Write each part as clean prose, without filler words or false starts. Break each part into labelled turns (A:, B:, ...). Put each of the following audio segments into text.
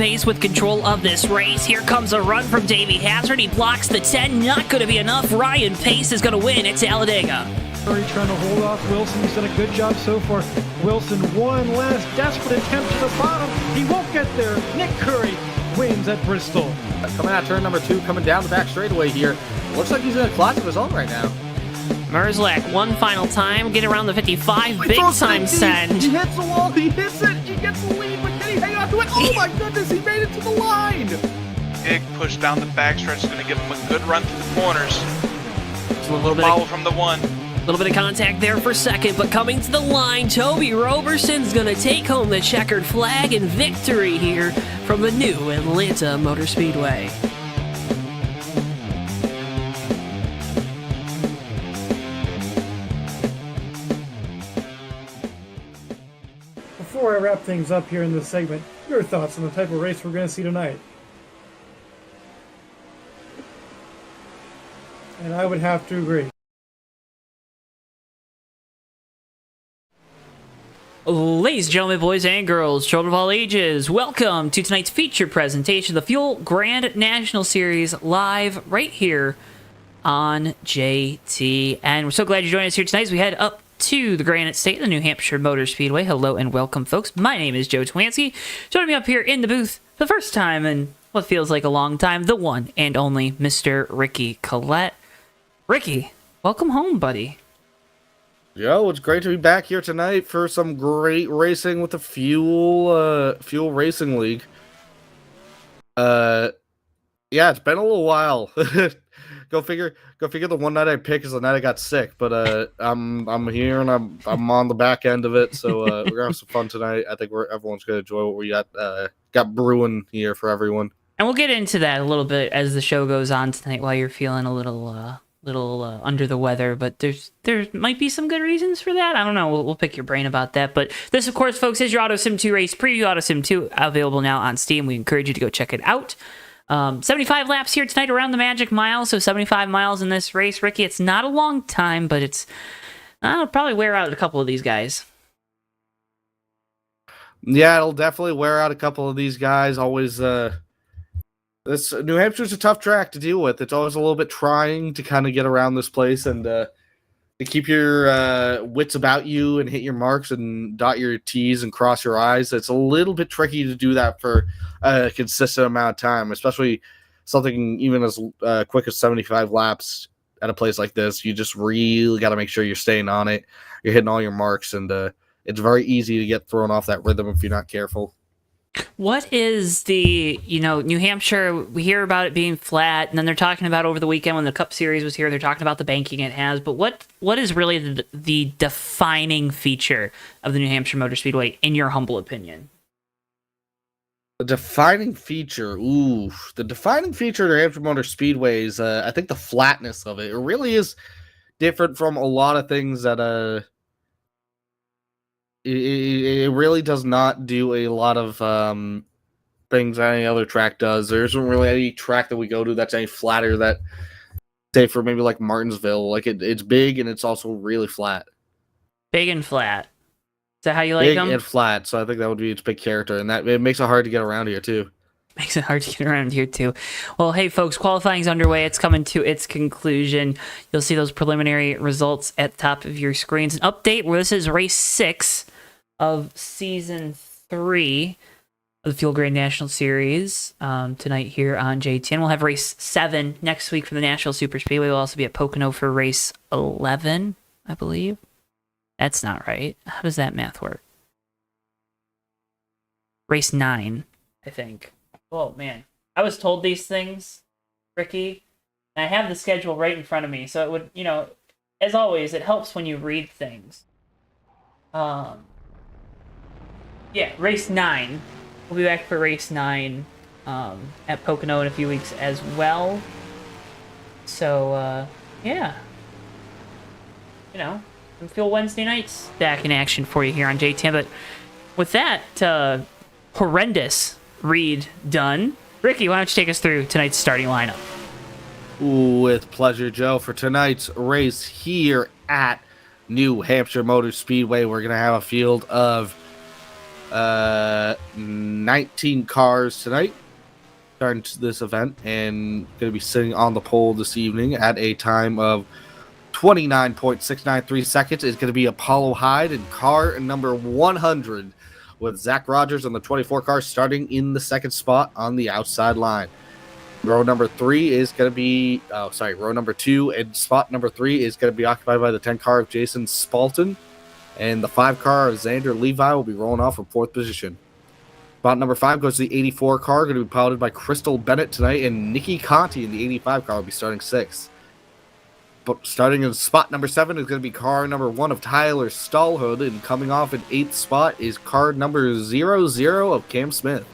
A: pace with control of this race. Here comes a run from Davey Hazard. He blocks the 10. Not going to be enough. Ryan Pace is going to win at Talladega.
B: Trying to hold off Wilson. He's done a good job so far. Wilson, one last desperate attempt to the bottom. He won't get there. Nick Curry wins at Bristol.
C: Coming out turn number 2, coming down the back straightaway here. Looks like he's in a class of his own right now.
A: Merzlak, one final time, get around the 55, big time send.
C: He hits the wall, he hits it, he gets the lead, but can he hang on to it? Oh my goodness, he made it to the line!
D: Big push down the backstretch is going to give him a good run through the corners.
A: A little bit
D: Follow from the 1.
A: A little bit of contact there for second, but coming to the line, Toby Roberson's going to take home the checkered flag and victory here from the new Atlanta Motor Speedway.
B: Before I wrap things up here in this segment, your thoughts on the type of race we're going to see tonight? And I would have to agree.
A: Ladies and gentlemen, boys and girls, children of all ages, welcome to tonight's feature presentation, the Fuel Grand National Series, live right here on JT. And we're so glad you're joining us here tonight as we head up to the Granite State, the New Hampshire Motor Speedway. Hello and welcome, folks. My name is JoeTowNetwork. Joining me up here in the booth for the first time in what feels like a long time, the one and only Mr. Ricky Collette. Ricky, welcome home, buddy.
C: Yo, it's great to be back here tonight for some great racing with the Fuel Racing League. Yeah, it's been a little while. Go figure the one night I picked is the night I got sick, but I'm here and I'm on the back end of it, so we're gonna have some fun tonight. I think everyone's gonna enjoy what we got brewing here for everyone.
A: And we'll get into that a little bit as the show goes on tonight while you're feeling a little under the weather, but there might be some good reasons for that. I don't know. We'll pick your brain about that. But this, of course, folks, is your Auto Sim 2 race preview. Auto Sim 2 available now on Steam. We encourage you to go check it out. 75 laps here tonight around the Magic Mile, so 75 miles in this race. Ricky, it's not a long time, but it'll probably wear out a couple of these guys.
C: Yeah, it'll definitely wear out a couple of these guys. Always, this New Hampshire's a tough track to deal with. It's always a little bit trying to kind of get around this place and to keep your wits about you and hit your marks and dot your T's and cross your I's. It's a little bit tricky to do that for a consistent amount of time, especially something even as quick as 75 laps at a place like this. You just really got to make sure you're staying on it. You're hitting all your marks, and it's very easy to get thrown off that rhythm if you're not careful.
A: What is the, New Hampshire, we hear about it being flat, and then they're talking about over the weekend when the Cup Series was here, they're talking about the banking it has, but what is really the defining feature of the New Hampshire Motor Speedway, in your humble opinion?
C: The defining feature, the defining feature of the New Hampshire Motor Speedway is, I think, the flatness of it. It really is different from a lot of things that, it really does not do a lot of things any other track does. There isn't really any track that we go to that's any flatter that, say, for maybe like Martinsville. Like it's big and it's also really flat.
A: Big and flat. Is that how you like them?
C: Big and flat. So I think that would be its big character, and that it makes it hard to get around here too.
A: Makes it hard to get around here too. Well, hey folks, qualifying's underway. It's coming to its conclusion. You'll see those preliminary results at the top of your screens. An update where this is race 6 of season 3 of the Fuel Grand National Series tonight here on JTN. We'll have race 7 next week for the National Super Speedway. We'll also be at Pocono for race 11, I believe. That's not right. How does that math work? Race 9, I think. Oh, man. I was told these things, Ricky, and I have the schedule right in front of me, so it would, as always, it helps when you read things. Yeah, race 9. We'll be back for race 9 at Pocono in a few weeks as well. So, yeah. Some Fuel Wednesday nights back in action for you here on JTN. But with that horrendous read done, Ricky, why don't you take us through tonight's starting lineup?
C: With pleasure, Joe. For tonight's race here at New Hampshire Motor Speedway, we're going to have a field of 19 cars tonight starting this event and going to be sitting on the pole this evening at a time of 29.693 seconds is going to be Apollo Hyde in car number 100 with Zach Rogers on the 24 car starting in the second spot on the outside line. Row number 3 is going to be, row number 2 and spot number 3 is going to be occupied by the 10 car of Jason Spalton. And the 5 car of Xander Levi will be rolling off from 4th position. Spot number 5 goes to the 84 car, going to be piloted by Crystal Bennett tonight, and Nikki Conti in the 85 car will be starting 6th. But starting in spot number 7 is going to be car number 1 of Tyler Stallhood, and coming off in 8th spot is car number 00 of Cam Smith.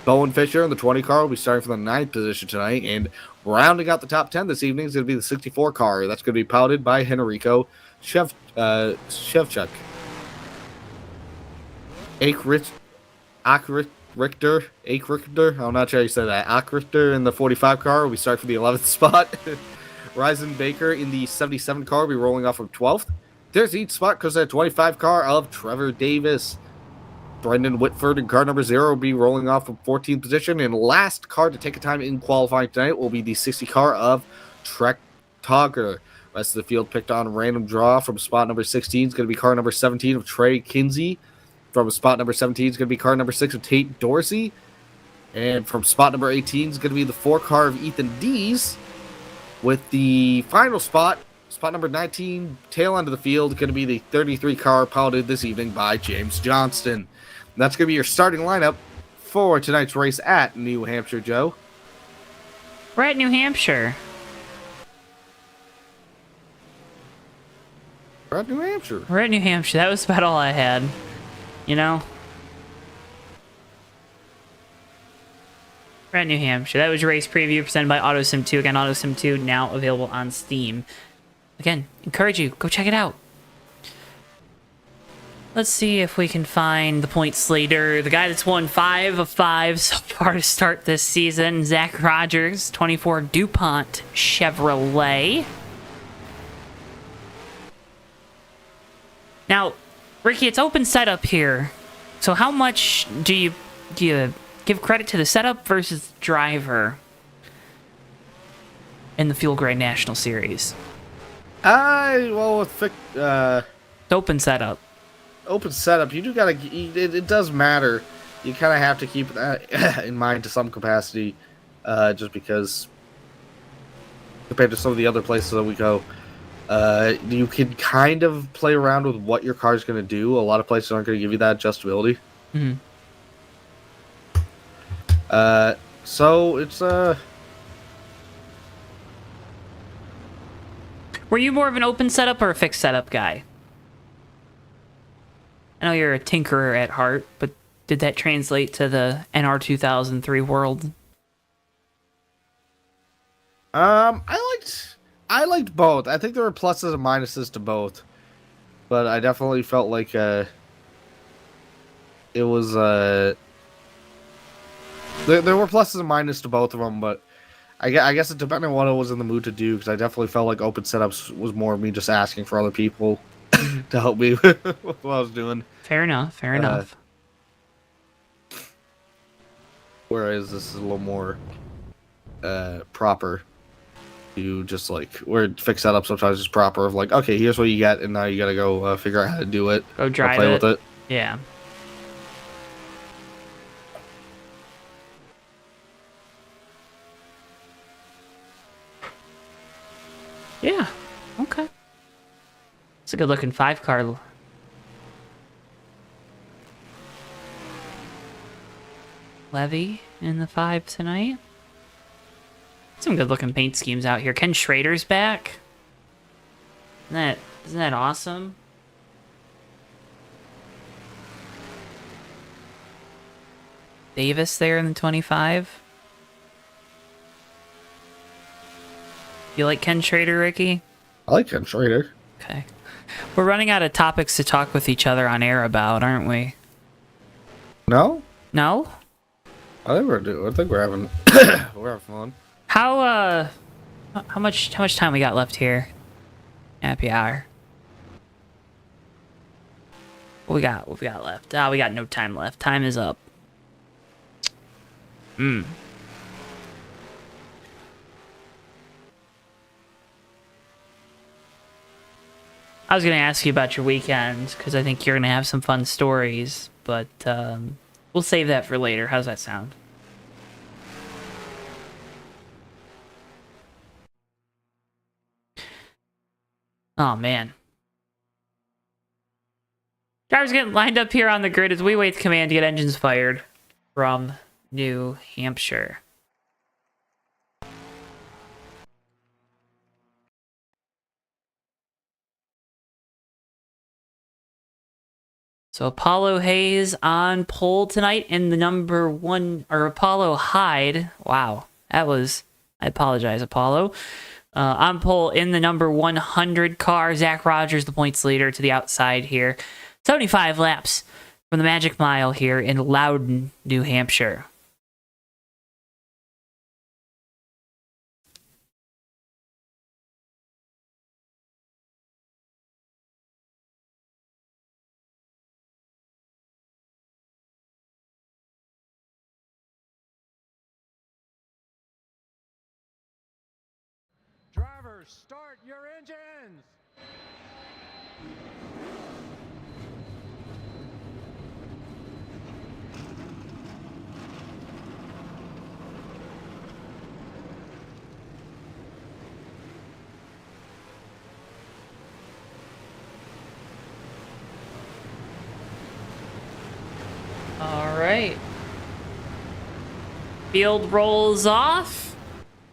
C: Bowen Fisher in the 20 car will be starting from the 9th position tonight, and rounding out the top 10 this evening is going to be the 64 car. That's going to be piloted by Henrico Shevchuk. Richter, I'm not sure how you say that. Richter in the 45 car will be starting from the 11th spot. Ryzen Baker in the 77 car will be rolling off from 12th. There's each spot because of the 25 car of Trevor Davis. Brendan Whitford in car number 0 will be rolling off from 14th position. And last car to take a time in qualifying tonight will be the 60 car of Trek Togger. Rest of the field picked on random draw. From spot number 16 is going to be car number 17 of Trey Kinsey. From spot number 17 is going to be car number 6 of Tate Dorsey. And from spot number 18 is going to be the 4 car of Ethan Dees. With the final spot number 19, tail end of the field, going to be the 33 car piloted this evening by James Johnston. And that's going to be your starting lineup for tonight's race at New Hampshire, Joe.
A: We're at New Hampshire.
C: We're at New Hampshire.
A: We're at New Hampshire. That was about all I had. You know? We're at New Hampshire. That was your race preview presented by AutoSim 2. Again, AutoSim 2 now available on Steam. Again, encourage you. Go check it out. Let's see if we can find the points leader. The guy that's won 5 of 5 so far to start this season, Zach Rogers, 24 DuPont Chevrolet. Now, Ricky, it's open setup here. So how much do you give credit to the setup versus driver in the Fuel Grade National Series?
C: With
A: Open setup.
C: Open setup, you do gotta. It does matter. You kind of have to keep that in mind to some capacity, just because compared to some of the other places that we go, you can kind of play around with what your car's going to do. A lot of places aren't going to give you that adjustability.
A: Mm-hmm.
C: So it's
A: Were you more of an open setup or a fixed setup guy? I know you're a tinkerer at heart, but did that translate to the NR2003 world?
C: I liked both. I think there were pluses and minuses to both, but I definitely felt like it was there were pluses and minuses to both of them, but I guess it depended on what I was in the mood to do, because I definitely felt like open setups was more of me just asking for other people to help me with what I was doing.
A: Fair enough. Fair enough.
C: Whereas this is a little more proper. You just like, where fixed setup sometimes is proper of like, okay, here's what you get, and now you gotta go figure out how to do it.
A: Go drive
C: play with it.
A: Yeah. Yeah. Okay. It's a good looking 5-car. Levy in the 5 tonight. Some good looking paint schemes out here. Ken Schrader's back. Isn't that awesome? Davis there in the 25. You like Ken Schrader, Ricky?
C: I like Ken Schrader.
A: Okay. We're running out of topics to talk with each other on air about, aren't we?
C: No?
A: No?
C: I think we're having we're having fun.
A: How much time we got left here? Happy hour. What we got left? We got no time left. Time is up. I was going to ask you about your weekend, because I think you're going to have some fun stories, but we'll save that for later. How's that sound? Oh, man. Drivers getting lined up here on the grid as we wait the command to get engines fired from New Hampshire. So Apollo Hayes on pole tonight in the number 1, or Apollo Hyde. Wow, that was, I apologize, Apollo. On pole in the number 100 car. Zach Rogers, the points leader, to the outside here. 75 laps from the Magic Mile here in Loudon, New Hampshire.
B: Drivers, start your engines!
A: All right. Field rolls off.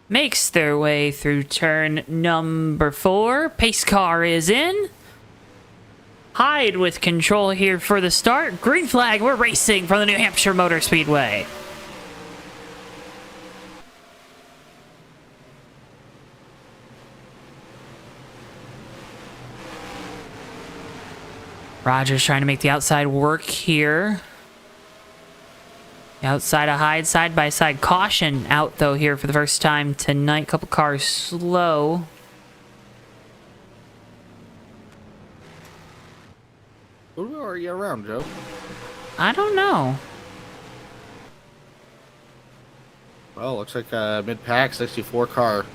A: Makes their way through turn number 4. Pace car is in. Hyde with control here for the start. Green flag, we're racing from the New Hampshire Motor Speedway. Rogers trying to make the outside work here. The outside of Hyde, side by side. Caution out though here for the first time tonight. Couple cars slow.
C: Who are you around, Joe?
A: I don't know.
C: Well, looks like a mid-pack 64 car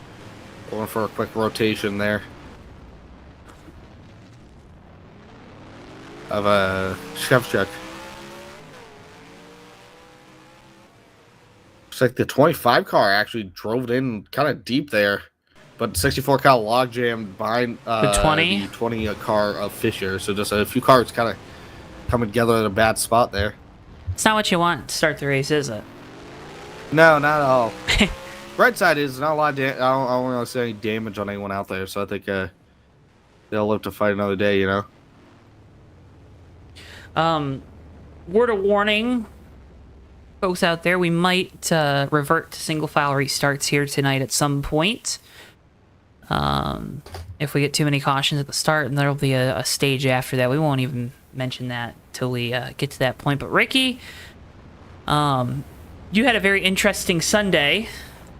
C: going for a quick rotation there of a Shevchuk. Looks like the 25 car actually drove in kind of deep there, but 64 car log jammed behind
A: the 20?
C: The 20 car of Fisher. So just a few cars kind of coming together in a bad spot there.
A: It's not what you want to start the race, is it?
C: No, not at all. Right side is not a lot of I don't want to say any damage on anyone out there, so I think they'll live to fight another day, you know?
A: Word of warning, folks out there, we might revert to single file restarts here tonight at some point. If we get too many cautions at the start, and there'll be a stage after that. We won't even mention that till we get to that point. But Ricky, you had a very interesting Sunday.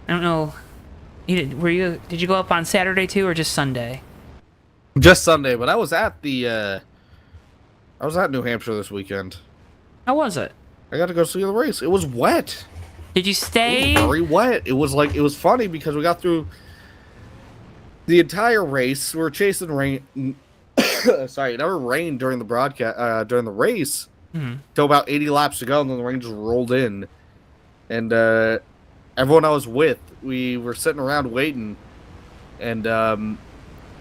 A: I don't know, did you go up on Saturday too, or just Sunday?
C: Just Sunday, but I was at New Hampshire this weekend.
A: How was it?
C: I got to go see the race. It was wet.
A: Did you stay?
C: It was very wet. It was funny because we got through the entire race. We were chasing rain. Sorry, it never rained during the broadcast, during the race. Till about 80 laps to go, and then the rain just rolled in. And everyone I was with, we were sitting around waiting, and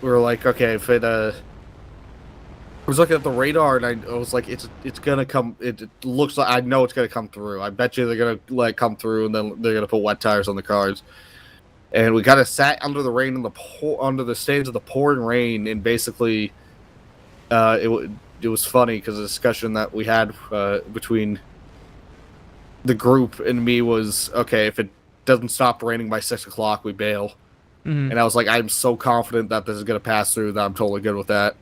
C: we were like, okay, if it I was looking at the radar, and I was like, it's gonna come. It looks like I know it's gonna come through. I bet you they're gonna come through, and then they're gonna put wet tires on the cars. And we kind of sat under the rain under the stage of the pouring rain, and basically, it was funny because the discussion that we had between the group and me was, okay, if it doesn't stop raining by 6 o'clock, we bail. And I was like, I'm so confident that this is gonna pass through that I'm totally good with that.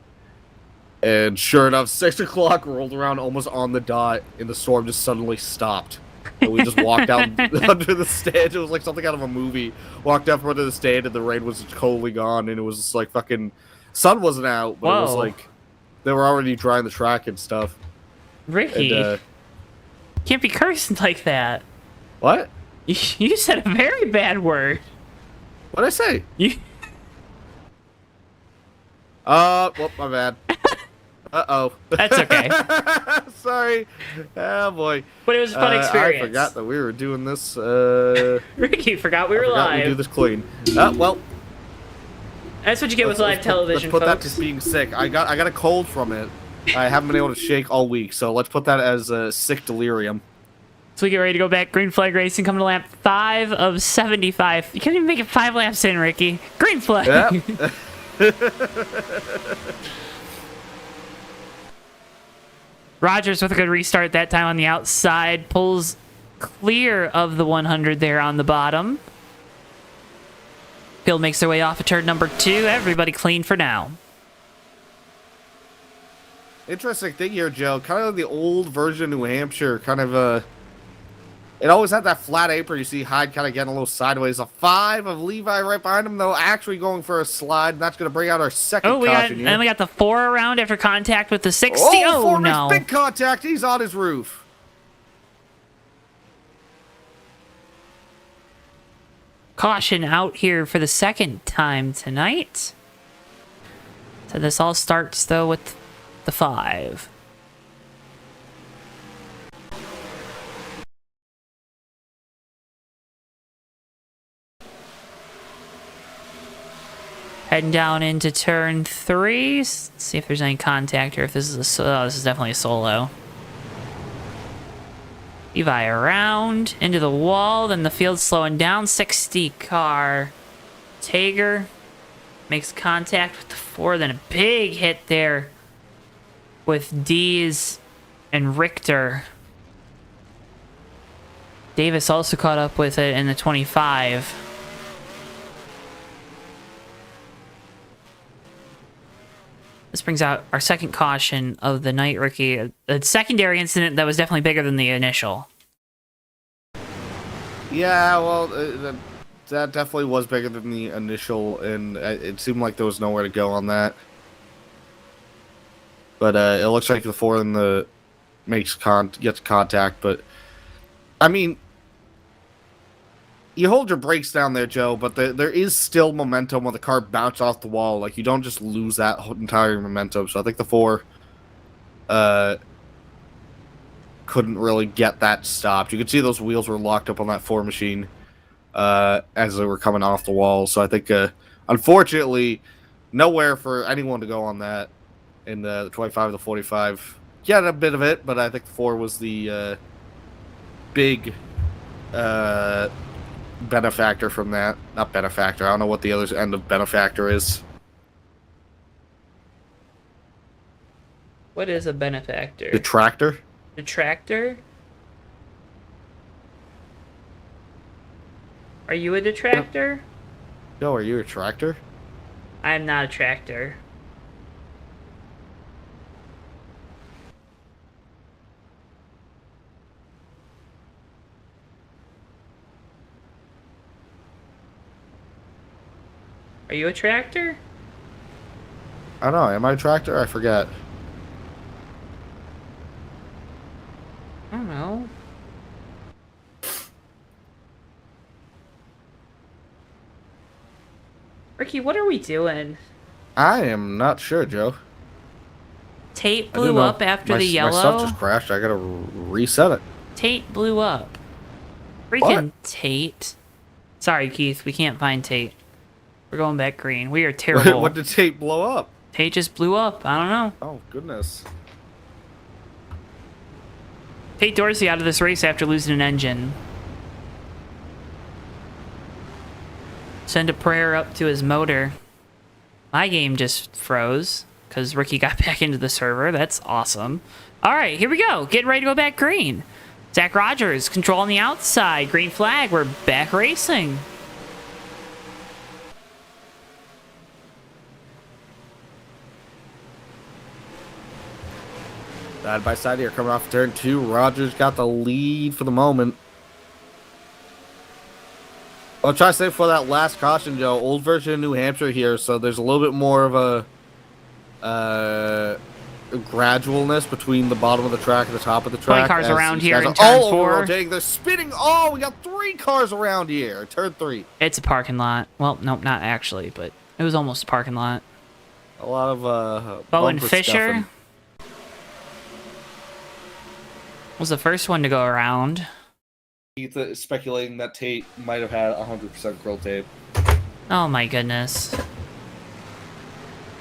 C: And sure enough, 6 o'clock rolled around almost on the dot, and the storm just suddenly stopped. And we just walked out under the stand. It was like something out of a movie. Walked up under the stand, and the rain was totally gone, and it was just like fucking sun wasn't out, but it was like they were already trying the track and stuff.
A: Ricky,
C: And,
A: can't be cursing like that.
C: what?
A: You said a very bad word.
C: What'd I say?
A: You.
C: Well, my bad. Uh-oh.
A: That's okay.
C: Sorry. Oh, boy.
A: But it was a fun experience.
C: I forgot that we were doing this.
A: Ricky forgot we were
C: We do
A: live.
C: this clean. Well.
A: That's what you get with live television,
C: Let's put that
A: folks.
C: to being sick. I got a cold from it. I haven't been able to shake all week, so let's put that as sick delirium.
A: So we get ready to go back. Green flag racing coming to lap 5 of 75. You can't even make it 5 laps in, Ricky. Green flag.
C: Yep.
A: Rogers with a good restart that time on the outside. Pulls clear of the 100 there on the bottom. Field makes their way off of turn number 2. Everybody clean for now.
C: Interesting thing here, Joe. Kind of the old version of New Hampshire. Kind of it always had that flat apron. You see Hyde kind of getting a little sideways. A 5 of Levi right behind him, though, actually going for a slide. And that's going to bring out our second caution here.
A: And we got the 4 around after contact with the 60.
C: Oh,
A: Oh,
C: Foreman's
A: no.
C: big contact. He's on his roof.
A: Caution out here for the second time tonight. So this all starts, though, with the 5. Heading down into turn 3. Let's see if there's any contact or if this is this is definitely a solo. Levi around into the wall, then the field's slowing down. 60 car. Tager makes contact with the 4, then a big hit there with Dees and Richter. Davis also caught up with it in the 25. This brings out our second caution of the night, Ricky. A secondary incident that was definitely bigger than the initial.
C: Yeah, well, that definitely was bigger than the initial, and it seemed like there was nowhere to go on that. But it looks like the 4 in the gets contact. But I mean, you hold your brakes down there, Joe. But there is still momentum when the car bounced off the wall. Like, you don't just lose that entire momentum. So I think the 4 couldn't really get that stopped. You could see those wheels were locked up on that 4 machine as they were coming off the wall. So I think, unfortunately, nowhere for anyone to go on that in the 25 to the 45. Get a bit of it, but I think the 4 was the big benefactor from that. Not benefactor. I don't know what the other end of benefactor is.
A: What is a benefactor?
C: Detractor?
A: Detractor? Are you a detractor?
C: Joe, are you a tractor?
A: I'm not a tractor. Are you a tractor?
C: I don't know. Am I a tractor? I forget.
A: I don't know. Ricky, what are we doing?
C: I am not sure, Joe.
A: Tate
C: I don't
A: blew
C: know.
A: up after
C: My
A: the yellow.
C: stuff just crashed. I gotta reset it.
A: Tate blew up. Freaking Tate. Sorry, Keith. We can't find Tate. We're going back green. We are terrible.
C: What did Tate blow up?
A: Tate just blew up. I don't know.
C: Oh, goodness.
A: Tate Dorsey out of this race after losing an engine. Send a prayer up to his motor. My game just froze because Ricky got back into the server. That's awesome. All right, here we go. Getting ready to go back green. Zach Rogers, control on the outside. Green flag. We're back racing.
C: Side by side here, coming off turn 2. Rogers got the lead for the moment. I'll try to say for that last caution, Joe, old version of New Hampshire here, so there's a little bit more of a gradualness between the bottom of the track and the top of the
A: 20
C: track.
A: cars
C: as
A: around
C: these
A: here
C: guys
A: in
C: are
A: turn
C: all
A: 4.
C: rotating. They're spinning. Oh, we got 3 cars around here. Turn 3.
A: It's a parking lot. Well, nope, not actually, but it was almost a parking lot.
C: A lot of
A: Bowen
C: bumper
A: Fisher
C: stuffing.
A: was the first one to go around.
C: Keith is speculating that Tate might have had 100% grill tape.
A: Oh my goodness.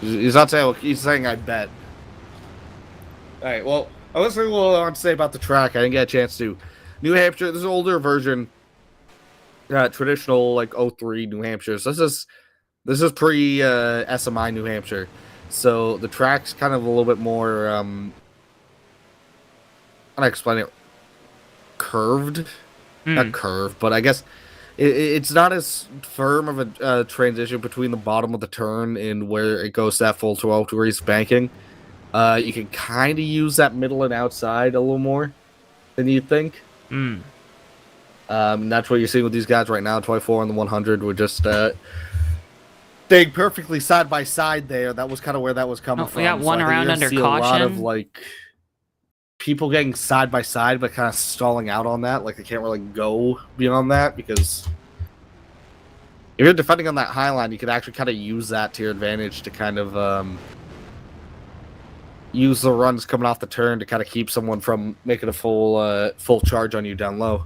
C: He's not saying. He's saying I bet. All right. Well, I was saying what I want to say about the track. I didn't get a chance to. New Hampshire. This is an older version. Traditional like '03 New Hampshire. So this is pre SMI New Hampshire. So the track's kind of a little bit more. How do I explain it? Curved. Not curved, but I guess it's not as firm of a transition between the bottom of the turn and where it goes that full throttle to where he's banking. You can kind of use that middle and outside a little more than you'd think. That's what you're seeing with these guys right now. 24 and the 100 were just staying perfectly side by side there. That was kind of where that was coming from.
A: We got one
C: I think
A: around
C: you're
A: under
C: gonna see a lot of
A: caution.
C: like people getting side by side, but kind of stalling out on that. Like they can't really go beyond that because if you're defending on that high line, you could actually kind of use that to your advantage to kind of use the runs coming off the turn to kind of keep someone from making a full charge on you down low.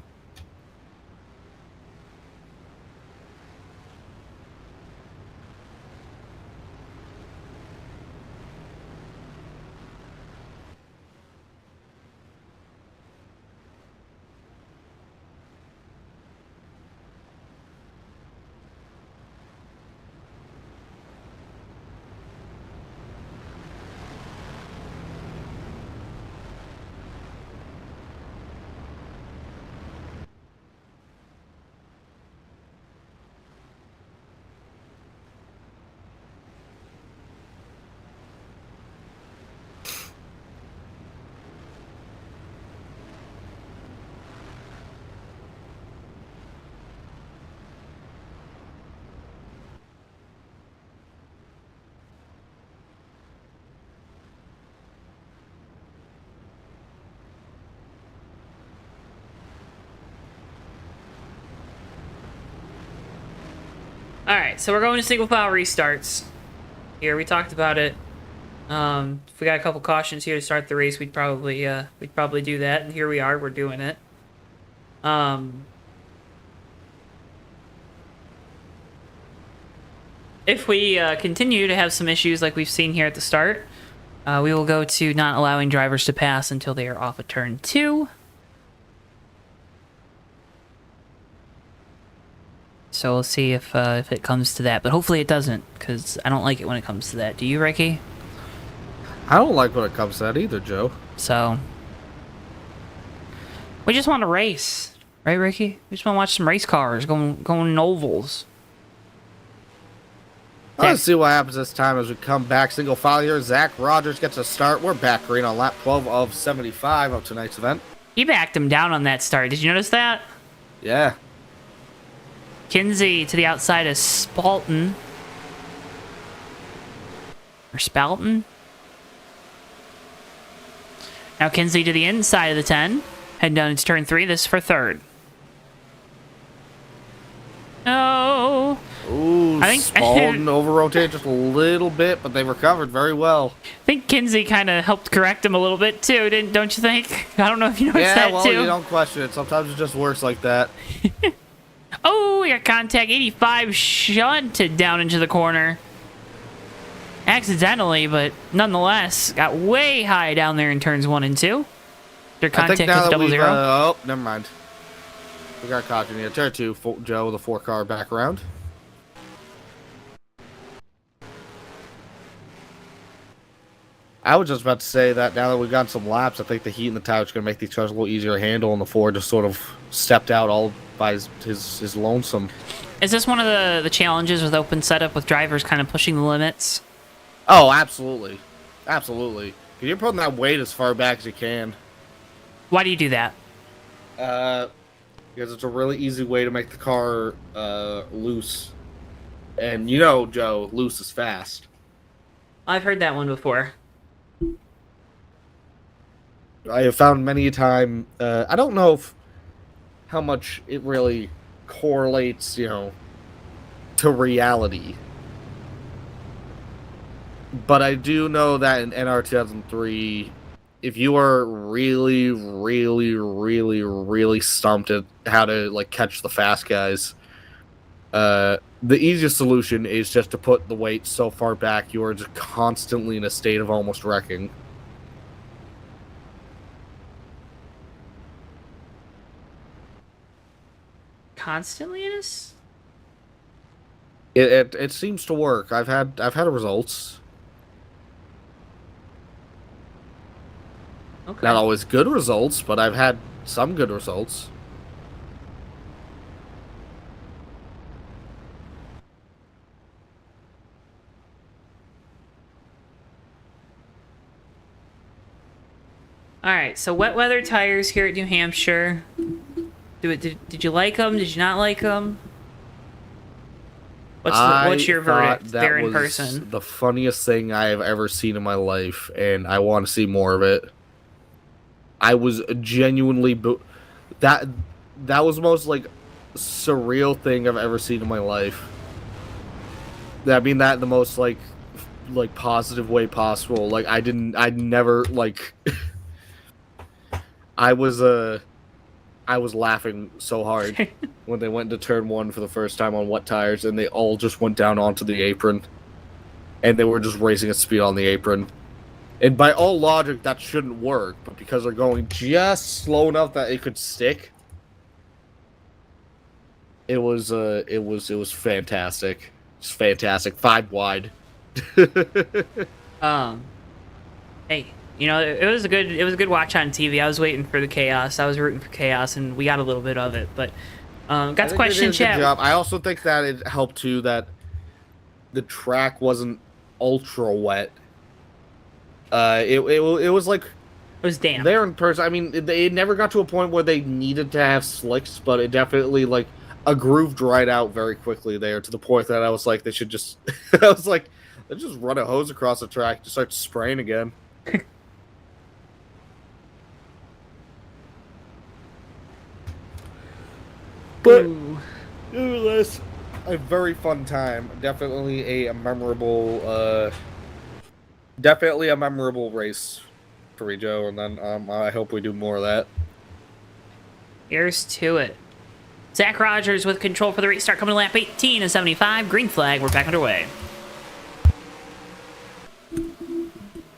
A: Alright, so we're going to single file restarts. Here, we talked about it. If we got a couple cautions here to start the race, we'd probably do that, and here we are, we're doing it. If we continue to have some issues like we've seen here at the start, we will go to not allowing drivers to pass until they are off of turn 2. So we'll see if it comes to that, but hopefully it doesn't, because I don't like it when it comes to that. Do you, Ricky?
C: I don't like when it comes to that either, Joe.
A: So we just want to race, right, Ricky? We just want to watch some race cars going in ovals.
C: Let's see what happens this time as we come back. Single file here. Zach Rogers gets a start. We're back green on lap 12 of 75 of tonight's event.
A: He backed him down on that start. Did you notice that?
C: Yeah.
A: Kinsey to the outside of Spalton. Or Spalton. Now Kinsey to the inside of the 10. Heading down into turn 3. This is for third. No.
C: Ooh,
A: I think
C: Spalding over-rotated just a little bit, but they recovered very well.
A: I think Kinsey kind of helped correct him a little bit too, don't you think? I don't know if you noticed that
C: well,
A: too.
C: you don't question it. Sometimes it just works like that.
A: Oh, we got contact. 85 shunted down into the corner. Accidentally, but nonetheless, got way high down there in turns 1 and 2. Their
C: I
A: contact
C: think now
A: is
C: that
A: double
C: we've,
A: zero.
C: oh, never mind. We got caution here. Turn 2, Joe, the 4-car back around. I was just about to say that now that we've gotten some laps, I think the heat in the tire is going to make these cars a little easier to handle, and the Ford just sort of stepped out all by his lonesome.
A: Is this one of the challenges with open setup with drivers kind of pushing the limits?
C: Oh, absolutely. Absolutely. You're putting that weight as far back as you can.
A: Why do you do that?
C: Because it's a really easy way to make the car loose. And you know, Joe, loose is fast.
A: I've heard that one before.
C: I have found many a time. I don't know how much it really correlates, to reality. But I do know that in NR2003, if you are really, really, really, really stumped at how to like catch the fast guys, the easiest solution is just to put the weight so far back you are just constantly in a state of almost wrecking.
A: Constantly in us?
C: It seems to work. I've had results.
A: Okay.
C: Not always good results, but I've had some good results.
A: All right, so wet weather tires here at New Hampshire. Did you like them? Did you not like them? What's your verdict there in person?
C: The funniest thing I have ever seen in my life, and I want to see more of it. I was genuinely that was the most like surreal thing I've ever seen in my life. I mean that in the most like positive way possible. Like I never like I was laughing so hard when they went into turn 1 for the first time on wet tires, and they all just went down onto the apron, and they were just racing at speed on the apron. And by all logic, that shouldn't work, but because they're going just slow enough that it could stick, it was fantastic. It's fantastic. 5 wide.
A: Hey, it was a good watch on TV. I was waiting for the chaos. I was rooting for chaos, and we got a little bit of it. But got the question chat.
C: I also think that it helped too that the track wasn't ultra wet. It was like
A: it was damp.
C: There in person, I mean, it never got to a point where they needed to have slicks, but it definitely like a groove dried out very quickly there to the point that I was like, they should just, I was like, let's just run a hose across the track, just start spraying again. But nevertheless, a very fun time. Definitely a memorable race for Joe, and then I hope we do more of that.
A: Here's to it. Zach Rogers with control for the restart coming to lap 18 and 75. Green flag. We're back underway.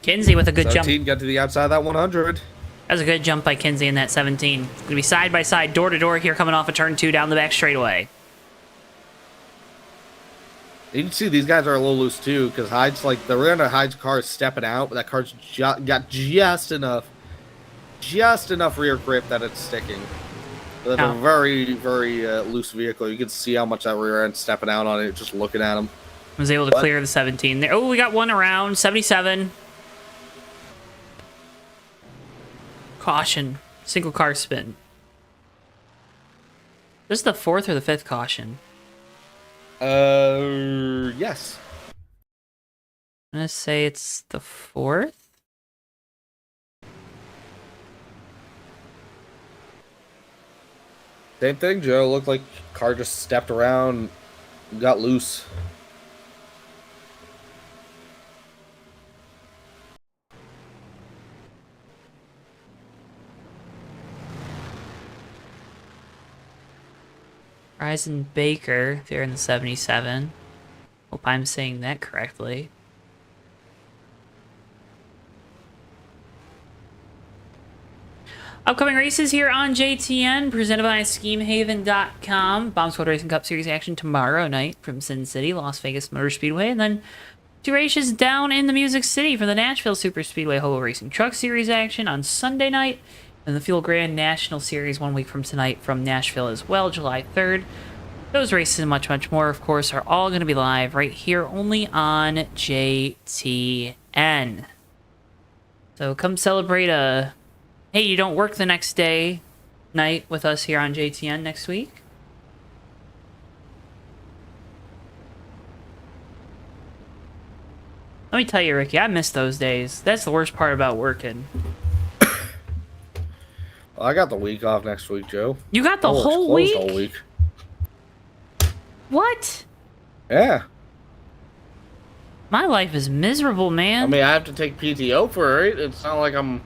A: Kinsey with a good
C: 17
A: jump.
C: Got to the outside of that 100.
A: That was a good jump by Kinsey in that 17. It's going to be side by side, door to door here coming off of turn 2 down the back straightaway.
C: You can see these guys are a little loose too, because Hyde's like the rear end of Hyde's car is stepping out, but that car's got just enough rear grip that it's sticking. It's a very, very loose vehicle. You can see how much that rear end's stepping out on it just looking at him.
A: Was able to clear the 17 there. Oh, we got one around 77. Caution. Single car spin. This is the 4th or the 5th caution?
C: Yes.
A: I'm going to say it's the 4th?
C: Same thing, Joe. Looked like car just stepped around and got loose.
A: Ryzen Baker, they're in the 77. Hope I'm saying that correctly. Upcoming races here on JTN, presented by SchemeHaven.com. Bomb Squad Racing Cup Series action tomorrow night from Sin City, Las Vegas Motor Speedway, and then 2 races down in the Music City for the Nashville Super Speedway Holo Racing Truck Series action on Sunday night, and the Fuel Grand National Series 1 week from tonight from Nashville as well, July 3rd. Those races and much, much more, of course, are all going to be live right here only on JTN. So come celebrate a... Hey, you don't work the next day night with us here on JTN next week? Let me tell you, Ricky, I miss those days. That's the worst part about working.
C: I got the week off next week, Joe.
A: You got the
C: My work's
A: whole
C: closed
A: week?
C: all week.
A: What?
C: Yeah.
A: My life is miserable, man.
C: I mean, I have to take PTO for it. It's not like I'm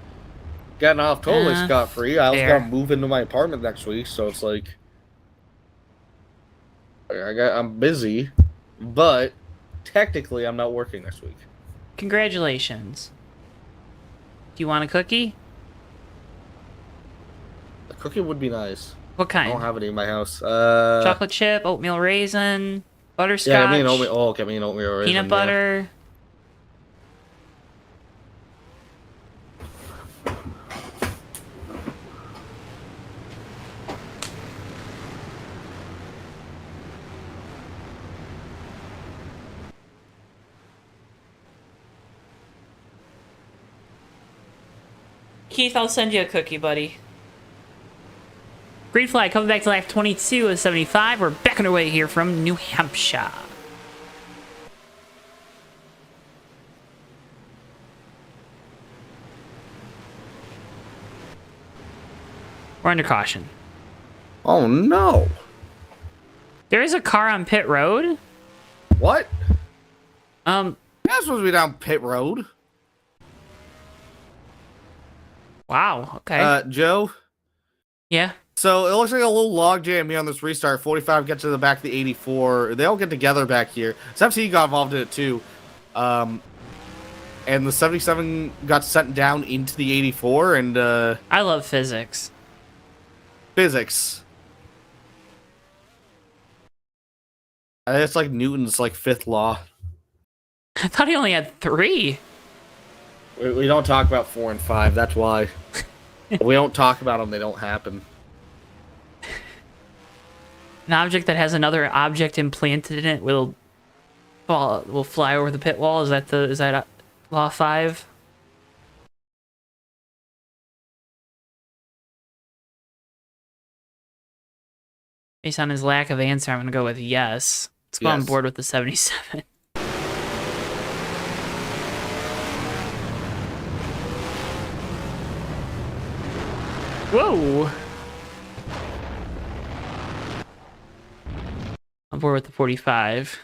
C: getting off totally scot-free. I also
A: fair.
C: got to move into my apartment next week, so it's like I'm busy, but technically I'm not working next week.
A: Congratulations. Do you want a cookie?
C: A cookie would be nice.
A: What
C: I don't
A: kind?
C: have any in my house.
A: Chocolate chip, oatmeal raisin, butterscotch,
C: Yeah, me and oatmeal. Oh, get me an oatmeal raisin.
A: peanut butter. Keith, I'll send you a cookie, buddy. Green flag coming back to lap 22 of 75. We're back on our way here from New Hampshire. We're under caution.
C: Oh no!
A: There is a car on pit road.
C: What?
A: Um,
C: That's supposed to be down pit road.
A: wow, okay.
C: Joe.
A: Yeah.
C: So it looks like a little log jam here on this restart. 45 gets to the back of the 84. They all get together back here. SMC got involved in it too. And the 77 got sent down into the 84 and
A: I love physics.
C: physics. It's like Newton's like fifth law.
A: I thought he only had 3.
C: We don't talk about 4 and 5. That's why. We don't talk about them. They don't happen.
A: An object that has another object implanted in it will fly over the pit wall. Is that law 5? Based on his lack of answer, I'm gonna go with yes. Let's go on
C: Yes.
A: board with the 77. Whoa! On board with the 45.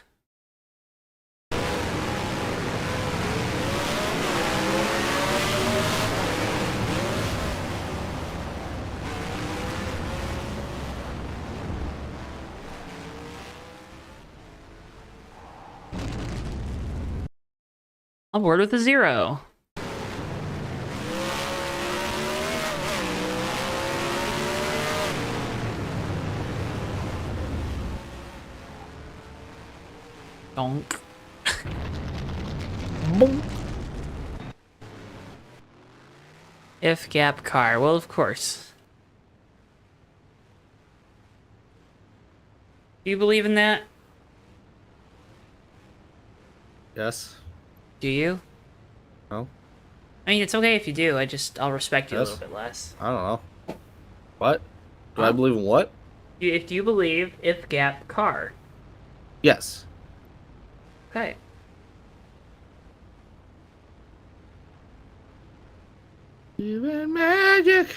A: On board with a 0. Donk. If gap car. Well, of course. Do you believe in that?
C: Yes.
A: Do you?
C: No.
A: I mean, it's okay if you do. I'll respect you
C: Yes.
A: a little bit less.
C: I don't know. What? Do I believe in what?
A: Do you believe if gap car?
C: Yes.
A: Okay.
C: Even magic.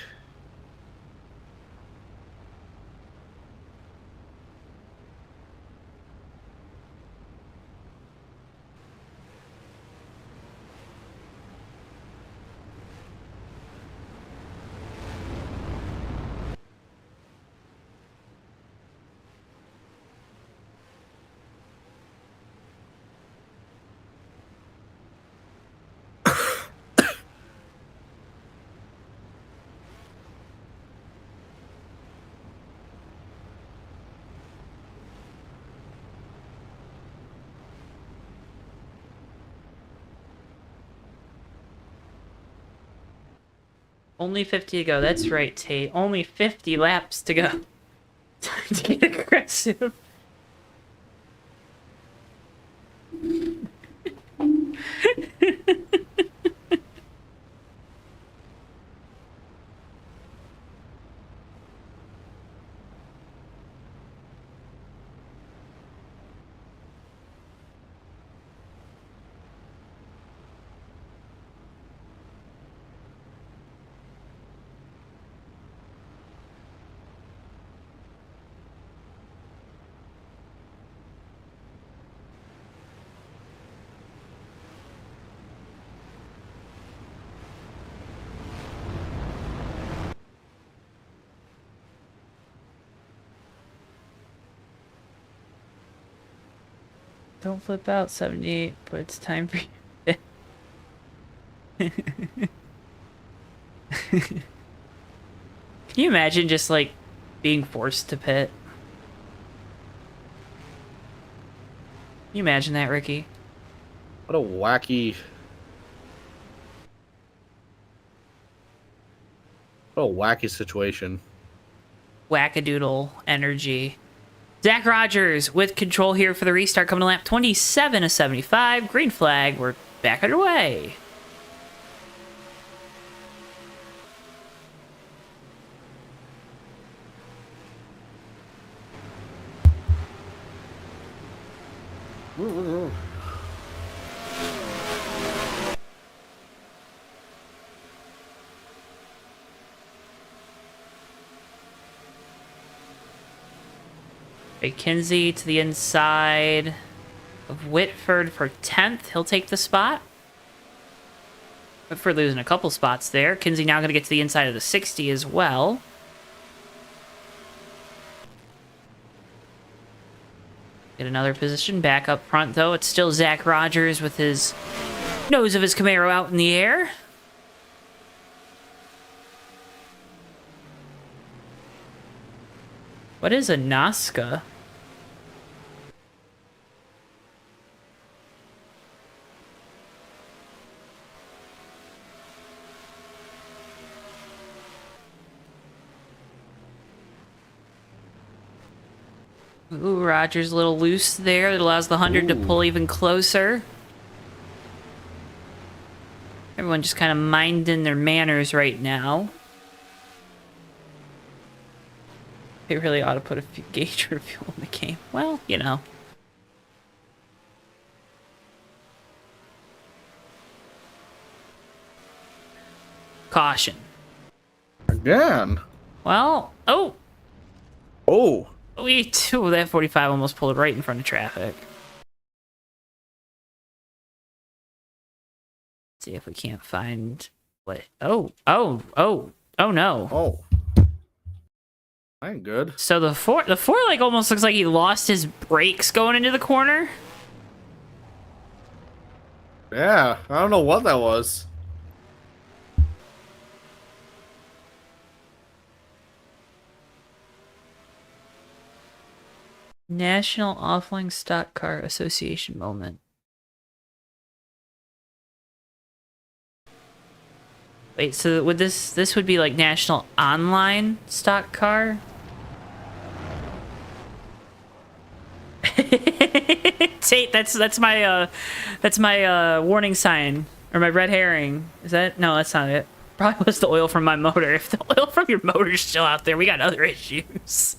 A: Only 50 to go. That's right, Tate. Only 50 laps to go. Time to get aggressive. Don't flip out, 78, but it's time for you. Can you imagine just, like, being forced to pit? Can you imagine that, Ricky?
C: What a wacky... What a wacky situation.
A: Wackadoodle energy. Zach Rogers with control here for the restart, coming to lap 27 of 75. Green flag. We're back underway. Kinsey to the inside of Whitford for 10th. He'll take the spot. Whitford losing a couple spots there. Kinsey now going to get to the inside of the 60 as well. Get another position back up front, though. It's still Zach Rogers with his nose of his Camaro out in the air. What is a NASCAR? Ooh, Rogers a little loose there. That allows the 100 to pull even closer. Everyone just kind of minding their manners right now. They really ought to put a gauge refuel in the game. Well, you know. Caution.
C: Again.
A: Well, oh.
C: Oh.
A: That 45 almost pulled right in front of traffic. See if we can't find what. Oh no.
C: Oh. I ain't good.
A: So the four like almost looks like he lost his brakes going into the corner.
C: Yeah, I don't know what that was.
A: National Offline Stock Car Association moment. Wait, so would this would be like National Online Stock Car? Tate, that's my warning sign or my red herring. Is that? No, that's not it. Probably was the oil from my motor. If the oil from your motor is still out there, we got other issues.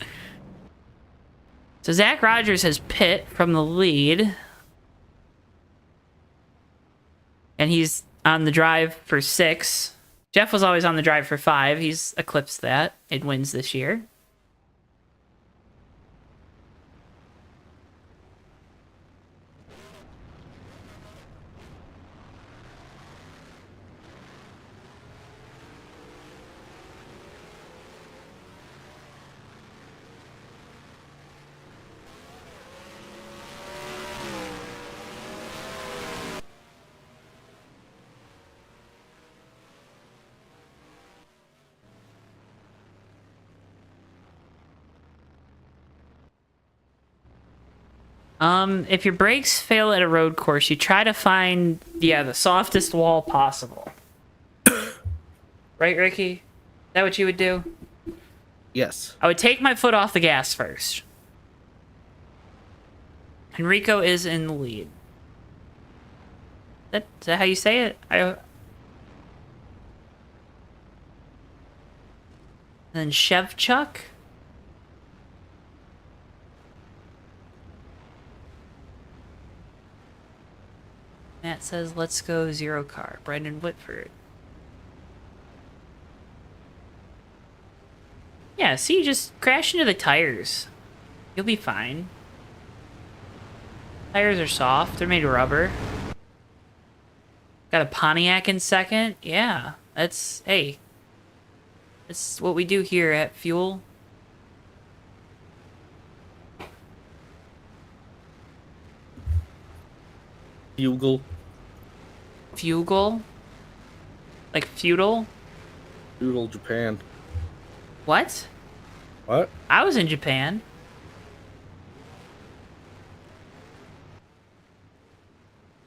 A: So Zach Rogers has pit from the lead. And he's on the drive for 6. Jeff was always on the drive for 5. He's eclipsed that. It wins this year. If your brakes fail at a road course, you try to find, the softest wall possible. Right, Ricky? Is that what you would do?
C: Yes.
A: I would take my foot off the gas first. Enrico is in the lead. Is that how you say it? Then Shevchuk. Matt says, let's go 0 car. Brendan Whitford. Yeah, see, just crash into the tires. You'll be fine. Tires are soft. They're made of rubber. Got a Pontiac in second. Yeah, hey. That's what we do here at Fuel.
C: Bugle.
A: Fugal? Like feudal?
C: Feudal Japan.
A: What?
C: What?
A: I was in Japan.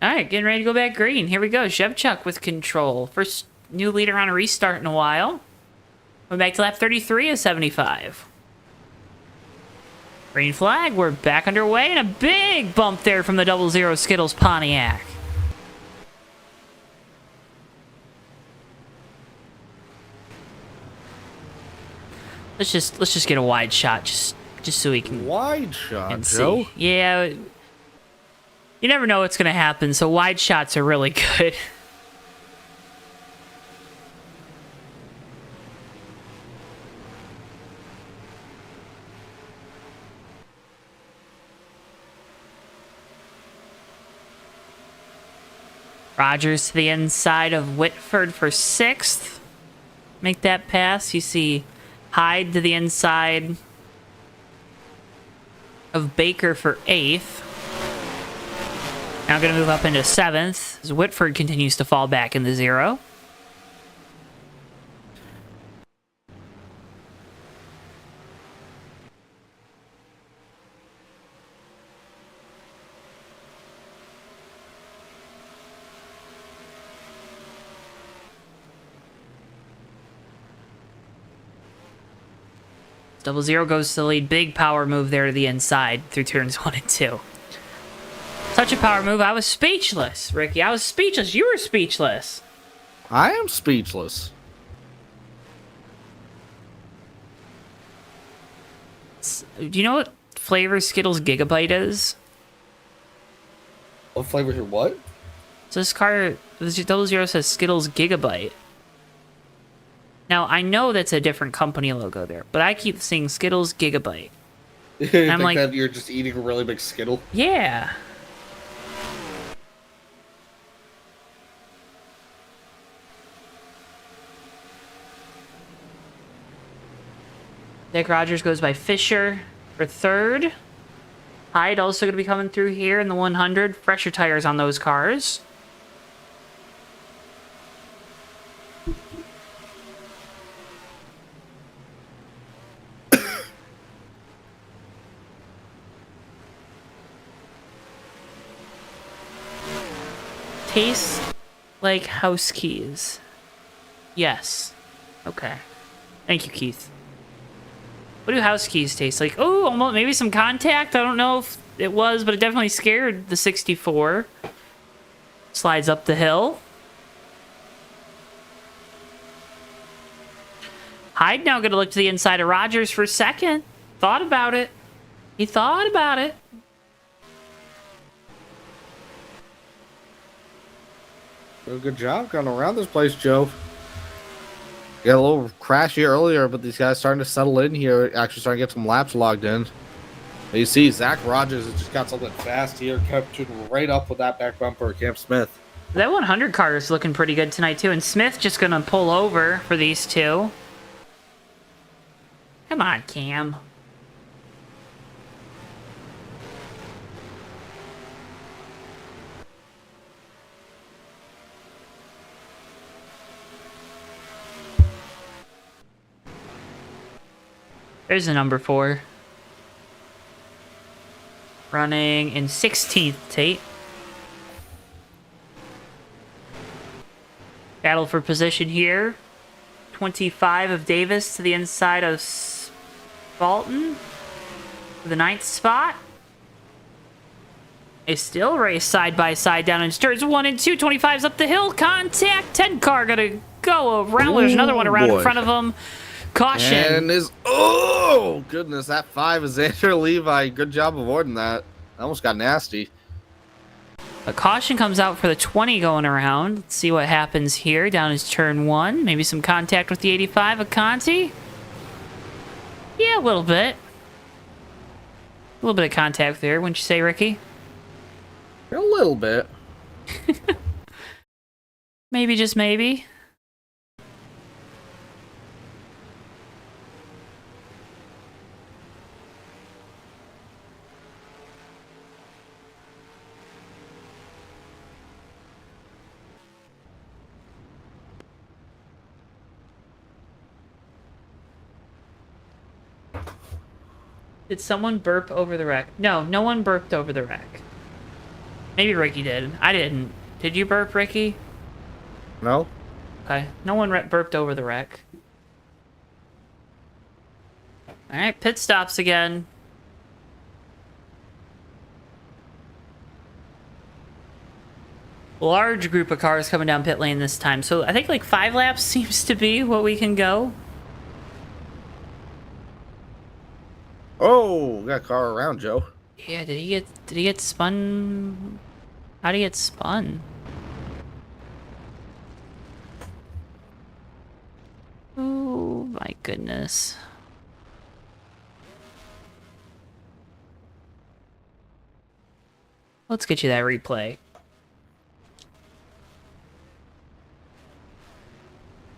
A: Alright, getting ready to go back green. Here we go. Shevchuk with control. First new leader on a restart in a while. We're back to lap 33 of 75. Green flag. We're back underway, and a big bump there from the 00 Skittles Pontiac. Let's just get a wide shot, just so we can
C: Wide shot,
A: see.
C: Joe.
A: Yeah, you never know what's gonna happen, so wide shots are really good. Rogers to the inside of Whitford for 6th. Make that pass. You see Hyde to the inside of Baker for 8th. Now going to move up into 7th as Whitford continues to fall back in the 0. Double zero goes to the lead. Big power move there to the inside through turns 1 and 2. Such a power move. I was speechless, Ricky. I was speechless. You were speechless.
C: I am speechless.
A: Do you know what flavor Skittles Gigabyte is?
C: What flavor here? What?
A: So this car, this double zero says Skittles Gigabyte. Now, I know that's a different company logo there, but I keep seeing Skittles Gigabyte.
C: I'm
A: like-
C: that you're just eating a really big Skittle.
A: Yeah. Nick Rogers goes by Fisher for 3rd. Hyde also going to be coming through here in the 100. Fresher tires on those cars. Tastes like house keys. Yes. Okay. Thank you, Keith. What do house keys taste like? Oh, almost maybe some contact. I don't know if it was, but it definitely scared the 64. Slides up the hill. Hyde now going to look to the inside of Rogers for 2nd. Thought about it. He thought about it.
C: Good job going around this place, Joe. Got a little crashy earlier, but these guys starting to settle in here. Actually starting to get some laps logged in. You see, Zach Rogers has just got something fast here. Kept right up with that back bumper of Cam Smith.
A: That 100 car is looking pretty good tonight, too. And Smith just going to pull over for these two. Come on, Cam. There's the number 4. Running in 16th, Tate. Battle for position here. 25 of Davis to the inside of Spalton for the 9th spot. They still race side by side down in turns 1 and 2. 25's up the hill. Contact. 10 car gonna go around. There's another one around in front of them. Caution.
C: And is oh goodness, that 5 is Andrew Levi. Good job avoiding that. That almost got nasty.
A: A caution comes out for the 20 going around. Let's see what happens here. Down is turn 1. Maybe some contact with the 85 of Conti. Yeah, a little bit. A little bit of contact there, wouldn't you say, Ricky?
C: A little bit.
A: Maybe, just maybe. Did someone burp over the wreck? No, no one burped over the wreck. Maybe Ricky did. I didn't. Did you burp, Ricky?
C: No?
A: Okay. No one burped over the wreck. Alright, pit stops again. Large group of cars coming down pit lane this time. So I think like 5 laps seems to be what we can go.
C: Oh, got a car around, Joe.
A: Yeah, did he get spun? How'd he get spun? Oh my goodness. Let's get you that replay.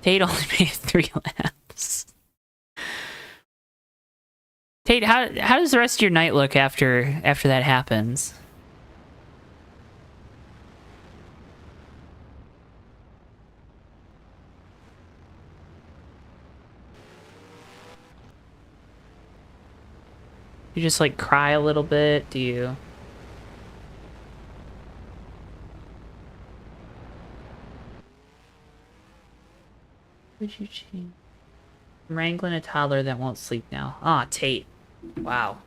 A: Tate only made 3 laps. Tate, how does the rest of your night look after that happens? You just like cry a little bit? Do you? Would you change? I'm wrangling a toddler that won't sleep now. Ah, Tate. Wow.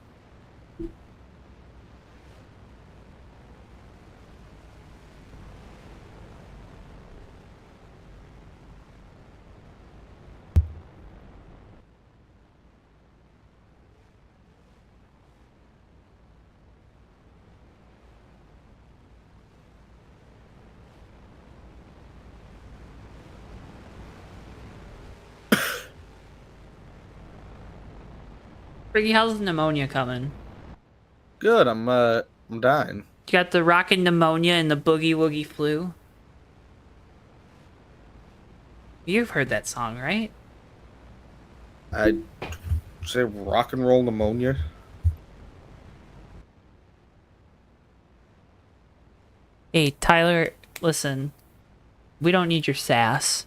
A: Ricky, how's the pneumonia coming?
C: Good, I'm dying.
A: You got the rockin' pneumonia and the boogie woogie flu? You've heard that song, right?
C: I say rock and roll pneumonia.
A: Hey, Tyler, listen. We don't need your sass.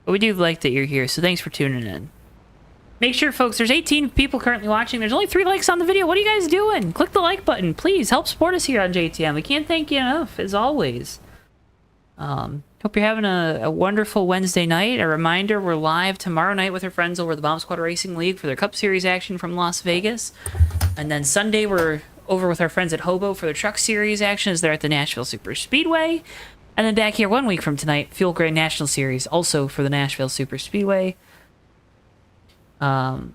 A: But we do like that you're here, so thanks for tuning in. Make sure, folks, there's 18 people currently watching. There's only 3 likes on the video. What are you guys doing? Click the like button. Please help support us here on JTM. We can't thank you enough, as always. Hope you're having a wonderful Wednesday night. A reminder, we're live tomorrow night with our friends over at the Bomb Squad Racing League for their Cup Series action from Las Vegas. And then Sunday, we're over with our friends at Hobo for their Truck Series action as they're at the Nashville Super Speedway. And then back here 1 week from tonight, Fuel Grand National Series, also for the Nashville Super Speedway. Again,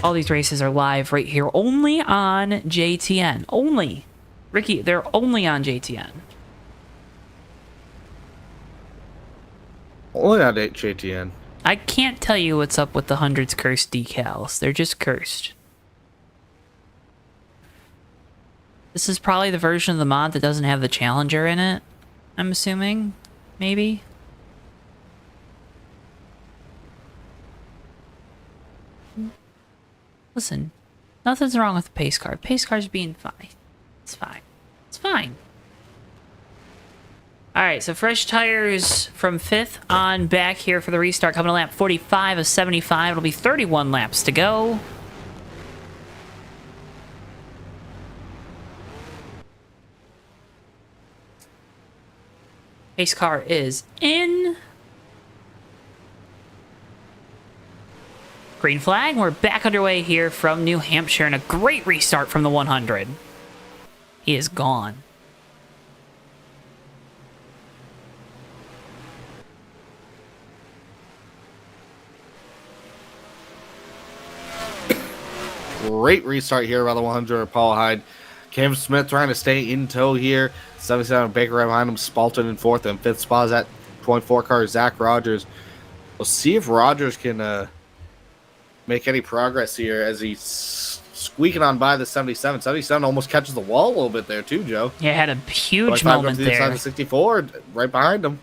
A: all these races are live right here, only on JTN. Only. Ricky, they're only on JTN.
C: Only on JTN.
A: I can't tell you what's up with the hundreds cursed decals. They're just cursed. This is probably the version of the mod that doesn't have the Challenger in it, I'm assuming. Maybe. Listen, nothing's wrong with the pace car. Pace car's being fine. It's fine. It's fine. Alright, so fresh tires from 5th on back here for the restart. Coming to lap 45 of 75. It'll be 31 laps to go. Pace car is in. Green flag. We're back underway here from New Hampshire, and a great restart from the 100. He is gone.
C: Great restart here by the 100 Paul Hyde. Cam Smith trying to stay in tow here. 77 Baker right behind him. Spalton in 4th and 5th spot is at 24 car Zach Rogers. We'll see if Rogers can make any progress here as he's squeaking on by the 77. 77 almost catches the wall a little bit there too, Joe.
A: Yeah, had a huge moment there.
C: Inside the 64, right behind him.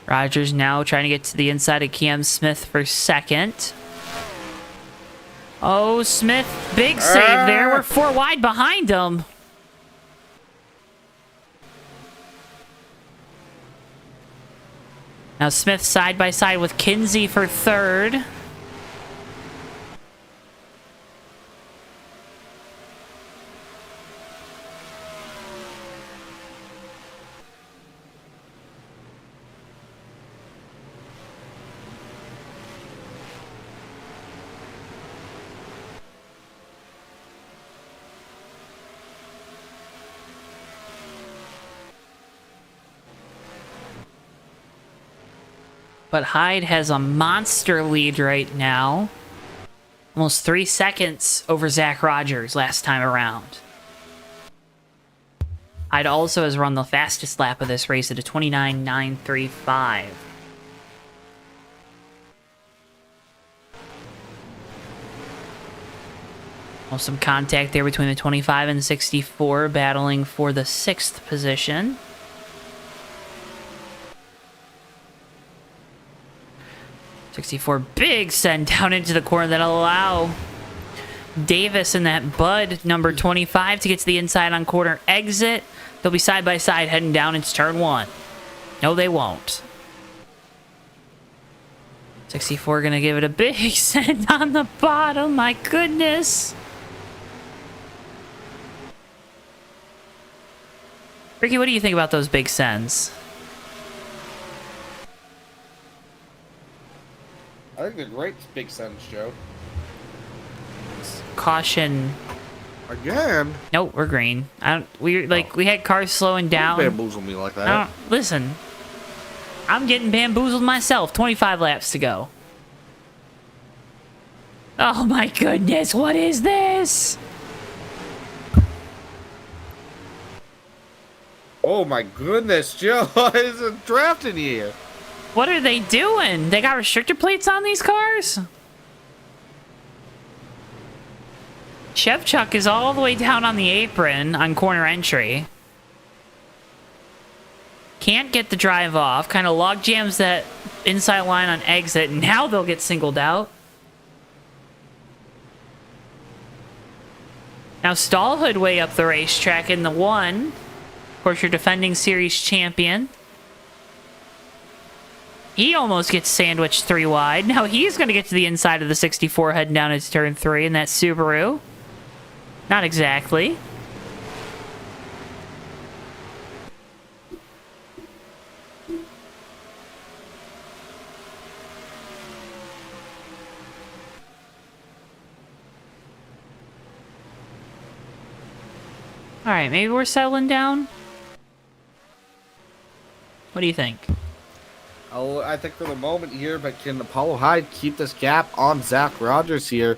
A: Rogers now trying to get to the inside of Cam Smith for second. Oh, Smith, big save there. We're 4 wide behind him. Now Smith side by side with Kinsey for third. But Hyde has a monster lead right now. Almost 3 seconds over Zach Rogers last time around. Hyde also has run the fastest lap of this race at a 29.935. Well, some contact there between the 25 and 64, battling for the 6th position. Big send down into the corner that'll allow Davis and that Bud number 25 to get to the inside on corner exit. They'll be side by side heading down into turn 1. No, they won't. 64 gonna give it a big send on the bottom. My goodness. Ricky, what do you think about those big sends?
C: I think they're great big sends, Joe.
A: Caution.
C: Again?
A: Nope, we're green. We had cars slowing down.
C: Don't bamboozle me like that.
A: Listen, I'm getting bamboozled myself. 25 laps to go. Oh my goodness, what is this?
C: Oh my goodness, Joe, what is it drafting here?
A: What are they doing? They got restrictor plates on these cars? Shevchuk is all the way down on the apron on corner entry. Can't get the drive off. Kind of log jams that inside line on exit. Now they'll get singled out. Now Stallhood way up the racetrack in the 1. Of course, your defending series champion. He almost gets sandwiched 3 wide. Now he's going to get to the inside of the 64 heading down into turn 3 in that Subaru. Not exactly. All right, maybe we're settling down. What do you think?
C: Oh, I think for the moment here, but can Apollo Hyde keep this gap on Zach Rogers here?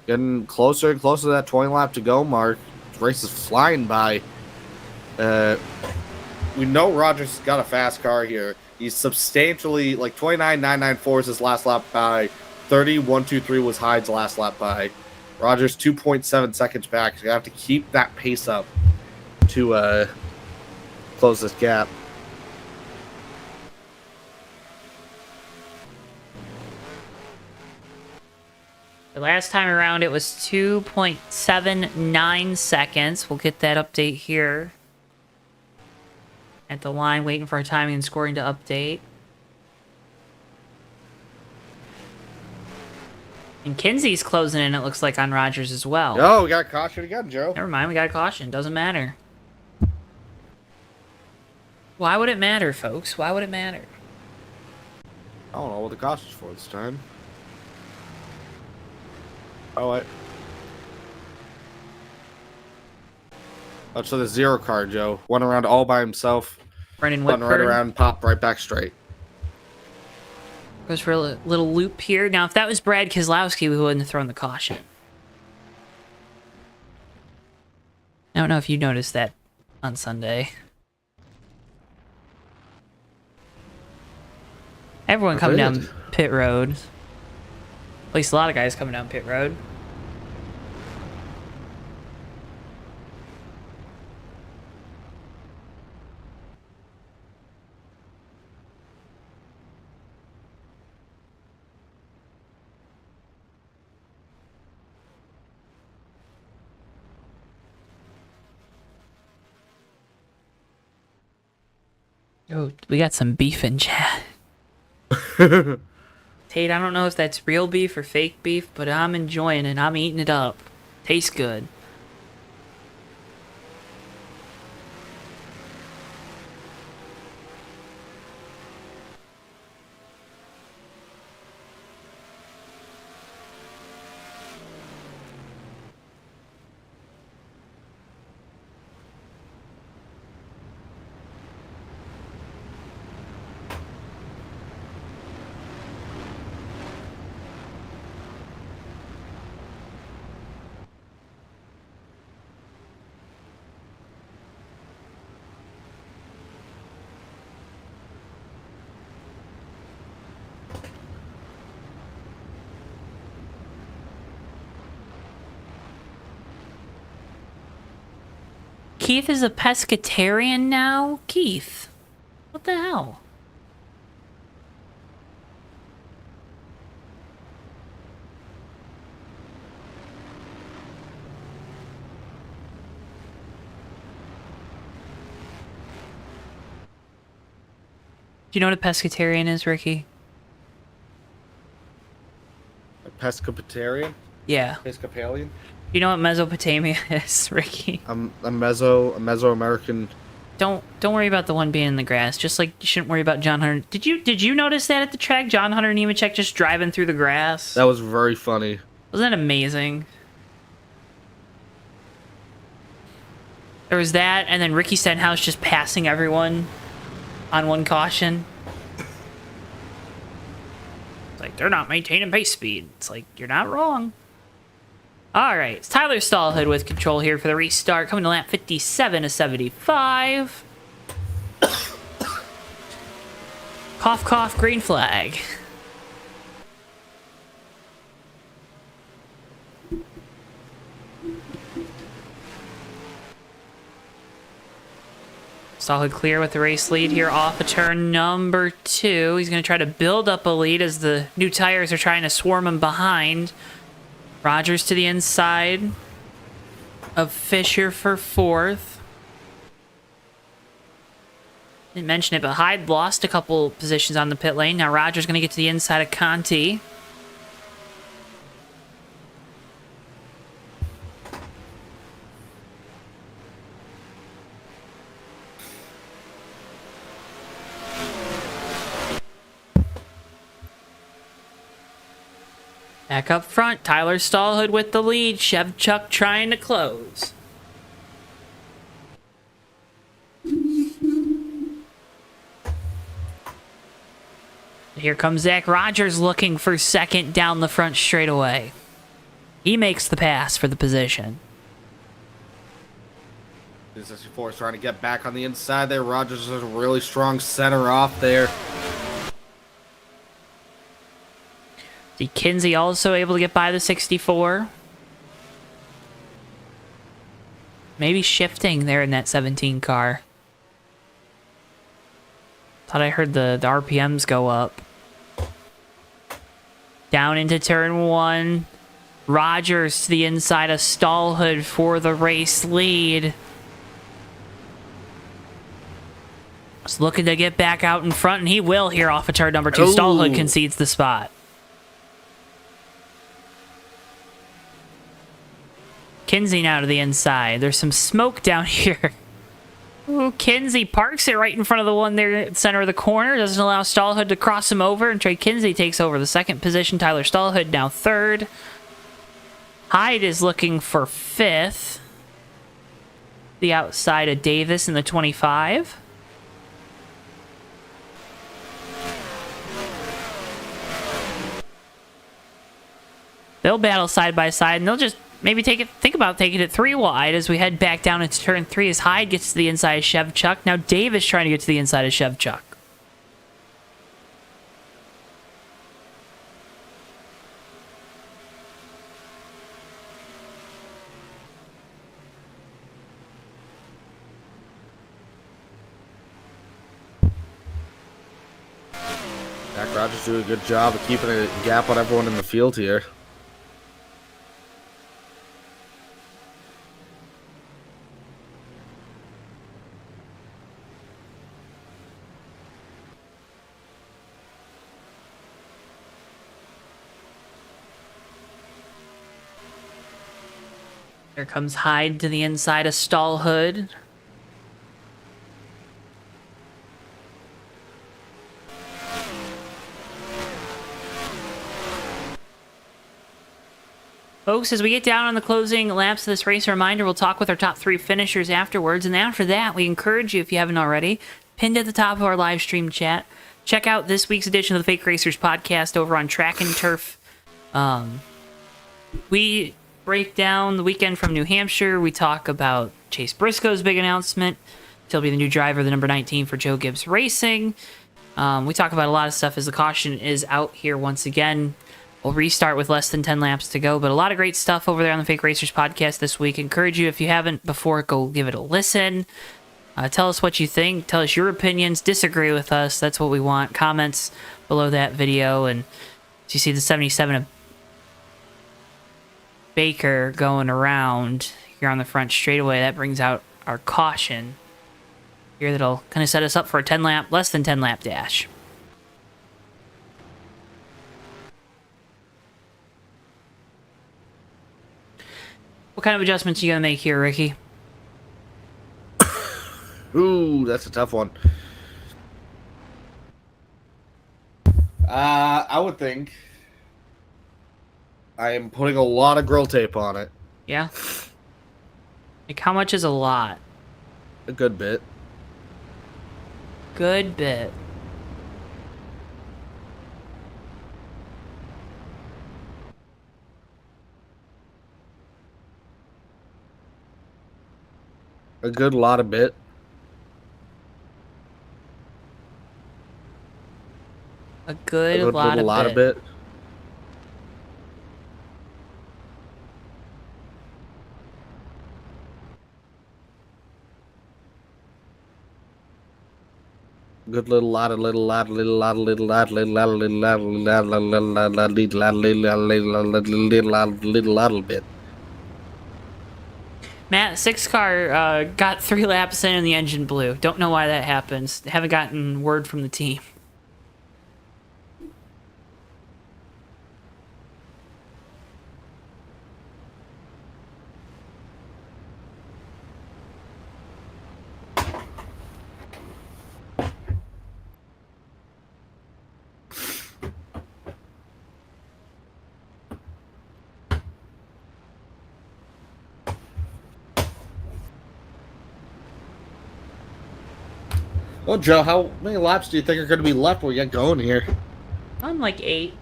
C: Getting closer and closer to that 20 lap to go mark. This race is flying by. We know Rogers got a fast car here. He's substantially, like 29.994 is his last lap by. 30.123 was Hyde's last lap by. Rogers 2.7 seconds back. So you have to keep that pace up to close this gap.
A: The last time around, it was 2.79 seconds. We'll get that update here at the line, waiting for our timing and scoring to update. And Kinsey's closing in, it looks like, on Rogers as well.
C: Oh, we got a caution again, Joe.
A: Never mind, we got a caution. Doesn't matter. Why would it matter, folks? Why would it matter?
C: I don't know what the caution's for this time. Oh, wait. Oh, so the 0 car, Joe. Went around all by himself.
A: Brendan
C: Went right
A: Whitford
C: around, popped right back straight.
A: goes for a little loop here. Now, if that was Brad Keselowski, we wouldn't have thrown the caution. I don't know if you noticed that on Sunday. Everyone coming down pit road. At least a lot of guys coming down pit road. Oh, we got some beef in chat. Tate, I don't know if that's real beef or fake beef, but I'm enjoying it. I'm eating it up. Tastes good. Keith is a pescatarian now? Keith, what the hell? Do you know what a pescatarian is, Ricky?
C: A pescatarian?
A: Yeah.
C: Episcopalian?
A: You know what Mesopotamia is, Ricky?
C: A Mesoamerican.
A: Don't worry about the one being in the grass. Just like you shouldn't worry about John Hunter. Did you notice that at the track? John Hunter Nemechek just driving through the grass.
C: That was very funny.
A: Wasn't that amazing? There was that, and then Ricky Stenhouse just passing everyone on one caution. It's like, they're not maintaining pace speed. It's like, you're not wrong. All right, it's Tyler Stallhood with control here for the restart, coming to lap 57 to 75. Cough, cough, green flag. Stallhood clear with the race lead here off of turn number 2. He's going to try to build up a lead as the new tires are trying to swarm him behind. Rogers to the inside of Fisher for 4th. Didn't mention it, but Hyde lost a couple positions on the pit lane. Now Rogers going to get to the inside of Conti. Back up front, Tyler Stallhood with the lead. Shevchuk trying to close. Here comes Zach Rogers looking for second down the front straightaway. He makes the pass for the position.
C: 64 is trying to get back on the inside there. Rogers is a really strong center off there.
A: See Kinsey also able to get by the 64. Maybe shifting there in that 17 car. Thought I heard the RPMs go up. Down into turn 1. Rogers to the inside of Stallhood for the race lead. Just looking to get back out in front, and he will here off of turn number 2.
C: Ooh.
A: Stallhood concedes the spot. Kinsey now to the inside. There's some smoke down here. Ooh, Kinsey parks it right in front of the one there at the center of the corner. Doesn't allow Stallhood to cross him over, and Trey Kinsey takes over the second position. Tyler Stallhood now 3rd. Hyde is looking for 5th. The outside of Davis in the 25. They'll battle side by side, and they'll just maybe think about taking it 3 wide as we head back down into turn 3 as Hyde gets to the inside of Shevchuk. Now Davis trying to get to the inside of Shevchuk.
C: Zach Rogers doing a good job of keeping a gap on everyone in the field here.
A: Here comes Hyde to the inside of Stallhood. Folks, as we get down on the closing laps of this race, a reminder, we'll talk with our top 3 finishers afterwards. And after that, we encourage you, if you haven't already, pinned at the top of our live stream chat, check out this week's edition of the Fake Racers podcast over on Track and Turf. We break down the weekend from New Hampshire. We talk about Chase Briscoe's big announcement. He'll be the new driver, the number 19 for Joe Gibbs Racing. We talk about a lot of stuff as the caution is out here once again. We'll restart with less than 10 laps to go, but a lot of great stuff over there on the Fake Racers podcast this week. Encourage you, if you haven't before, go give it a listen. Tell us what you think. Tell us your opinions. Disagree with us. That's what we want. Comments below that video. And as you see the 77 of Baker going around here on the front straightaway, that brings out our caution here that'll kind of set us up for a less than 10 lap dash. What kind of adjustments are you going to make here, Ricky?
C: Ooh, that's a tough one. I would think I am putting a lot of grill tape on it.
A: Yeah? Like, how much is a lot?
C: A good bit.
A: Good bit.
C: A good lot of bit.
A: A good lot of bit.
C: Good little lot of bit.
A: Matt, 6 car got 3 laps in and the engine blew. Don't know why that happens. Haven't gotten word from the team.
C: Well, Joe, how many laps do you think are going to be left when we get going here?
A: I'm like 8.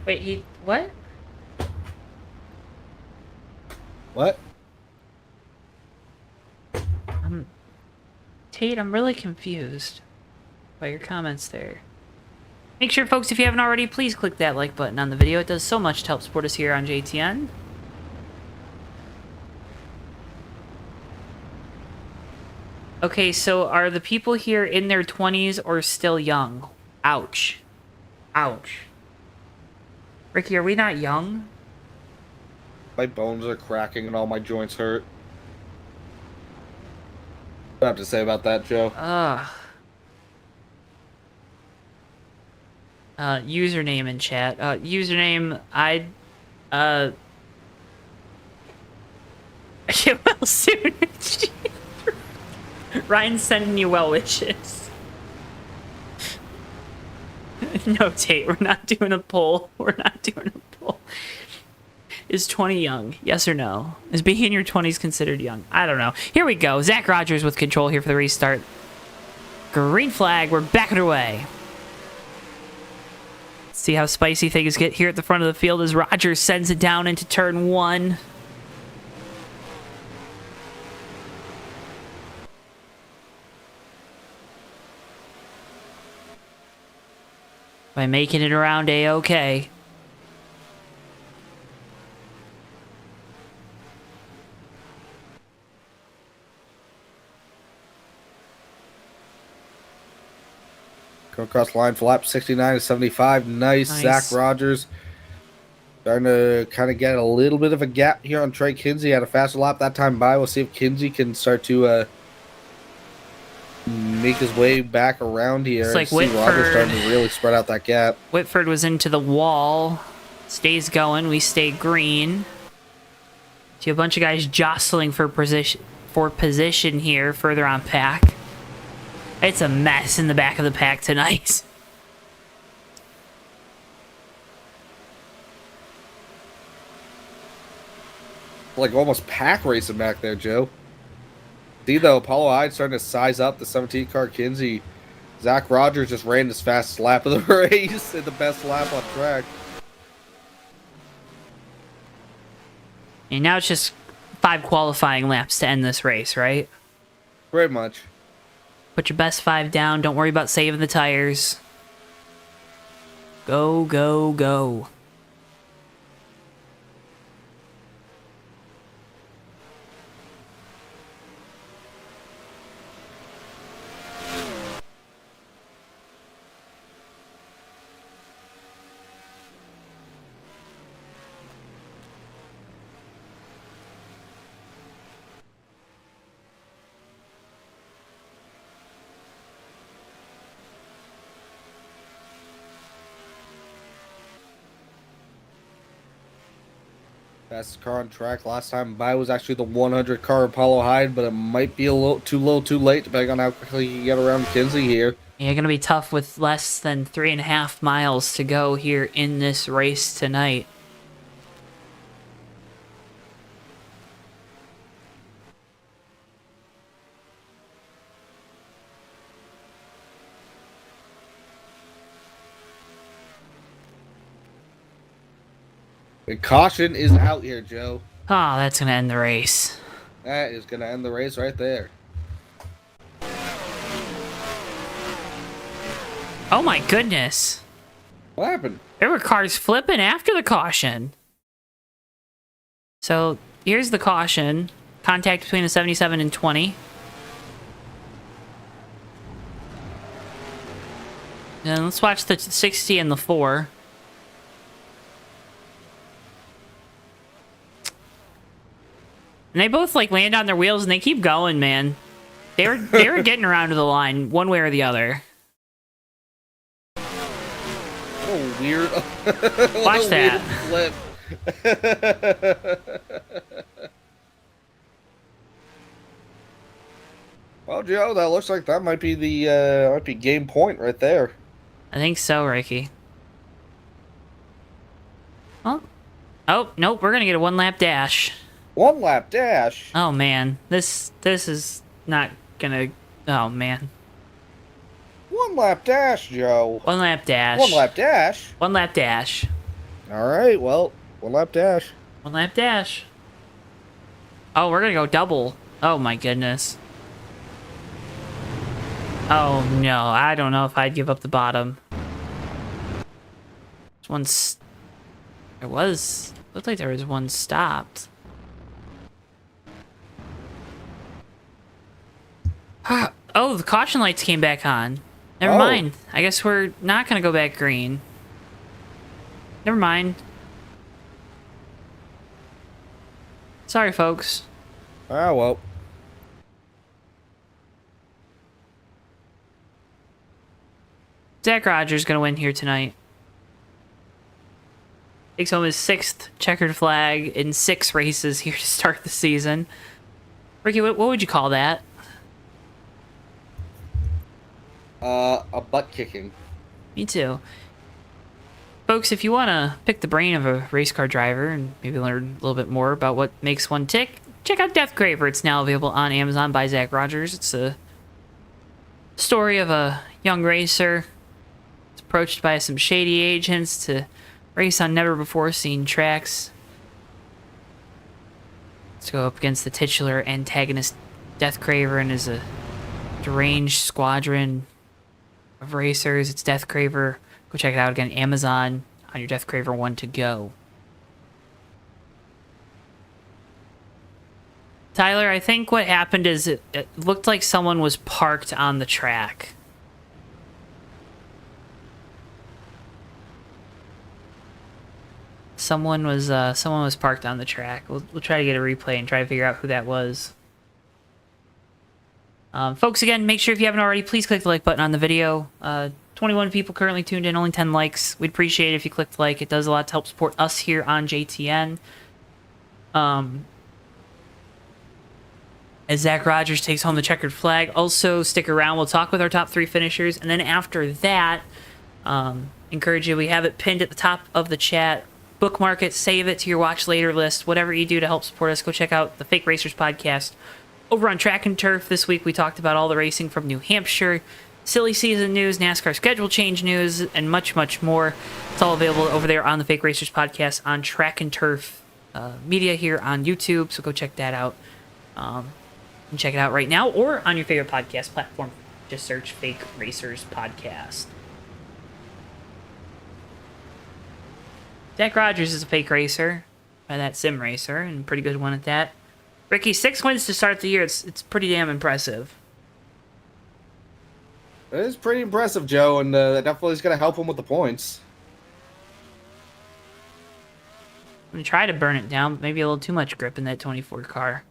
A: Wait, what?
C: What?
A: Tate, I'm really confused by your comments there. Make sure, folks, if you haven't already, please click that like button on the video. It does so much to help support us here on JTN. Okay, so are the people here in their 20s or still young? Ouch. Ouch. Ricky, are we not young?
C: My bones are cracking and all my joints hurt. What do I have to say about that, Joe?
A: Username in chat. Username, get well soon. Ryan's sending you well wishes. No, Tate, we're not doing a poll. We're not doing a poll. Is 20 young? Yes or no? Is being in your 20s considered young? I don't know. Here we go. Zach Rogers with control here for the restart. Green flag. We're back underway. See how spicy things get here at the front of the field as Rogers sends it down into turn 1. By making it around A-OK.
C: Go across the line for lap 69 to 75. Nice. Zach Rogers. Starting to kind of get a little bit of a gap here on Trey Kinsey. Had a faster lap that time by. We'll see if Kinsey can start to make his way back around here.
A: It's like
C: see Rogers
A: Whitford.
C: starting to really spread out that gap.
A: Whitford was into the wall. Stays going. We stay green. See a bunch of guys jostling for position here further on pack. It's a mess in the back of the pack tonight.
C: Like almost pack racing back there, Joe. See, though, Apollo Hyde starting to size up the 17 car Kinsey. Zach Rogers just ran his fastest lap of the race and the best lap on track.
A: And now it's just 5 qualifying laps to end this race, right?
C: Pretty much.
A: Put your best 5 down. Don't worry about saving the tires. Go, go, go.
C: Fastest car on track last time by was actually the 100 car Apollo Hyde, but it might be a little too late, depending on how quickly you get around Kinsey here.
A: Yeah, gonna be tough with less than 3.5 miles to go here in this race tonight.
C: The caution is out here, Joe.
A: Oh, that's gonna end the race.
C: That is going to end the race right there.
A: Oh my goodness.
C: What happened?
A: There were cars flipping after the caution. So, here's the caution. Contact between the 77 and 20. And let's watch the 60 and the 4. And they both like land on their wheels and they keep going, man. They were getting around to the line one way or the other.
C: Oh, weird.
A: Watch that.
C: Flip. Well, Joe, that looks like that might be the might be game point right there.
A: I think so, Ricky. Oh, nope, we're gonna get a 1-lap dash.
C: 1 lap dash.
A: Oh man, this is not gonna. Oh man,
C: 1 lap dash, Joe.
A: 1-lap dash.
C: 1 lap dash.
A: 1-lap dash.
C: All right, well, 1 lap dash.
A: 1-lap dash. Oh, we're gonna go double. Oh my goodness. Oh no, I don't know if I'd give up the bottom. There was. Looked like there was one stopped. Oh, the caution lights came back on. Never mind. I guess we're not gonna go back green. Never mind. Sorry, folks.
C: Ah, well.
A: Zach Rogers gonna win here tonight. Takes home his 6th checkered flag in 6 races here to start the season. Ricky, what would you call that?
C: A butt kicking.
A: Me too. Folks, if you want to pick the brain of a race car driver and maybe learn a little bit more about what makes one tick, check out Death Graver. It's now available on Amazon by Zach Rogers. It's a story of a young racer. It's approached by some shady agents to race on never-before-seen tracks. Let's go up against the titular antagonist Death Graver and his deranged squadron of racers. It's Death Graver. Go check it out again. Amazon on your Death Graver 1 to go. Tyler, I think what happened is it looked like someone was parked on the track. Someone was parked on the track. We'll try to get a replay and try to figure out who that was. Folks, again, make sure if you haven't already, please click the like button on the video. 21 people currently tuned in, only 10 likes. We'd appreciate it if you clicked like. It does a lot to help support us here on JTN. As Zach Rogers takes home the checkered flag. Also, stick around. We'll talk with our top 3 finishers. And then after that, encourage you, we have it pinned at the top of the chat. Bookmark it, save it to your watch later list. Whatever you do to help support us, go check out the Fake Racers podcast. Over on Track and Turf this week, we talked about all the racing from New Hampshire, silly season news, NASCAR schedule change news, and much, much more. It's all available over there on the Fake Racers podcast on Track and Turf media here on YouTube, so go check that out. And check it out right now, or on your favorite podcast platform. Just search Fake Racers Podcast. Zach Rogers is a fake racer, by that sim racer, and a pretty good one at that. Ricky, 6 wins to start the year. It's pretty damn impressive.
C: It is pretty impressive, Joe, and that definitely is going to help him with the points.
A: I'm going to try to burn it down, but maybe a little too much grip in that 24 car.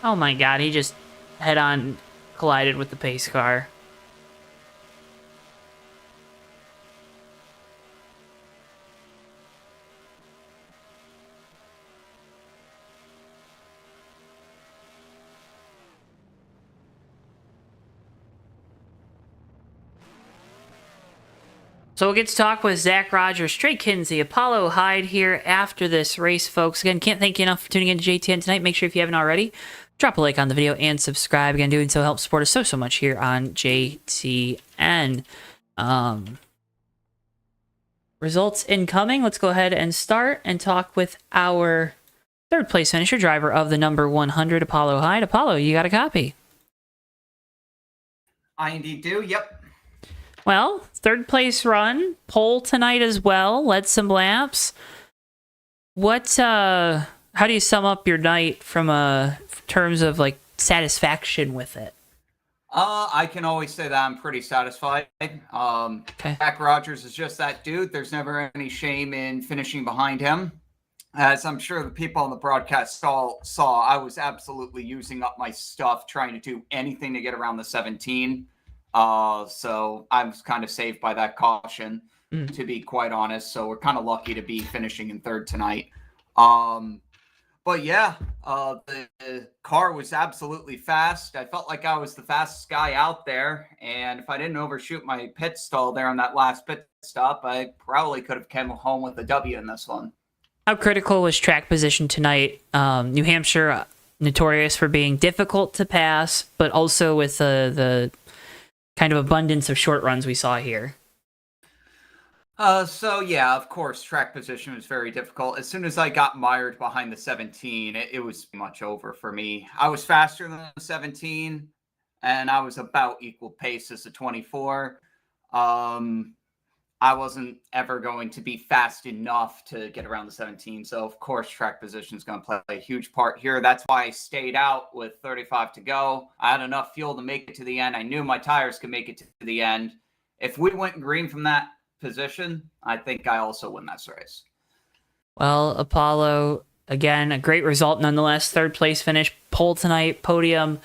A: Oh my god, he just head-on collided with the pace car. So we'll get to talk with Zach Rogers, Trey Kinsey, Apollo Hyde here after this race, folks. Again, can't thank you enough for tuning in to JTN tonight. Make sure if you haven't already, drop a like on the video and subscribe. Again, doing so helps support us so much here on JTN. Results incoming. Let's go ahead and start and talk with our third place finisher, driver of the number 100, Apollo Hyde. Apollo, you got a copy?
E: I indeed do, yep.
A: Well, third place run, pole tonight as well, led some laps. How do you sum up your night from terms of like satisfaction with it?
E: I can always say that I'm pretty satisfied.
A: Okay.
E: Zach Rogers is just that dude. There's never any shame in finishing behind him. As I'm sure the people on the broadcast saw, I was absolutely using up my stuff trying to do anything to get around the 17. So I was kind of saved by that caution, to be quite honest. So we're kind of lucky to be finishing in third tonight. But yeah, the car was absolutely fast. I felt like I was the fastest guy out there. And if I didn't overshoot my pit stall there on that last pit stop, I probably could have come home with a W in this one.
A: How critical was track position tonight? New Hampshire, notorious for being difficult to pass, but also with the kind of abundance of short runs we saw here.
E: So yeah, of course, track position was very difficult. As soon as I got mired behind the 17, it was much over for me. I was faster than the 17, and I was about equal pace as the 24. I wasn't ever going to be fast enough to get around the 17. So of course, track position is going to play a huge part here. That's why I stayed out with 35 to go. I had enough fuel to make it to the end. I knew my tires could make it to the end. If we went green from that position, I think I also win that race.
A: Well, Apollo, again, a great result nonetheless. Third place finish, pole tonight, podium.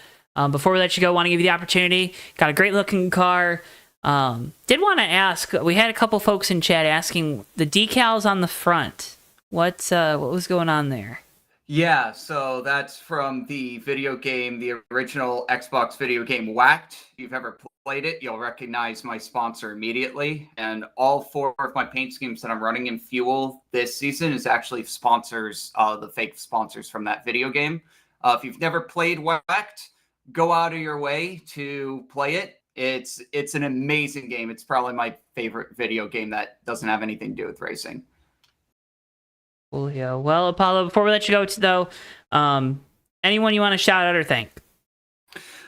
A: Before we let you go, want to give you the opportunity. Got a great looking car. Did want to ask, we had a couple folks in chat asking the decals on the front. What was going on there?
E: Yeah, so that's from the video game, the original Xbox video game Whacked. If you've ever played it, you'll recognize my sponsor immediately. And all 4 of my paint schemes that I'm running in Fuel this season is actually sponsors, the fake sponsors from that video game. If you've never played Whacked, go out of your way to play it. It's an amazing game. It's probably my favorite video game that doesn't have anything to do with racing.
A: Cool, yeah. Well, Apollo, before we let you go, though, anyone you want to shout out or thank?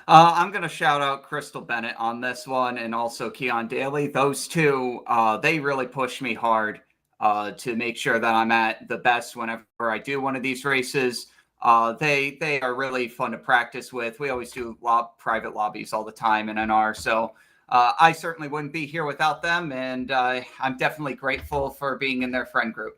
E: I'm going to shout out Crystal Bennett on this one and also Keon Daly. Those two, they really push me hard to make sure that I'm at the best whenever I do one of these races. They are really fun to practice with. We always do private lobbies all the time in NR. So I certainly wouldn't be here without them. And I'm definitely grateful for being in their friend group.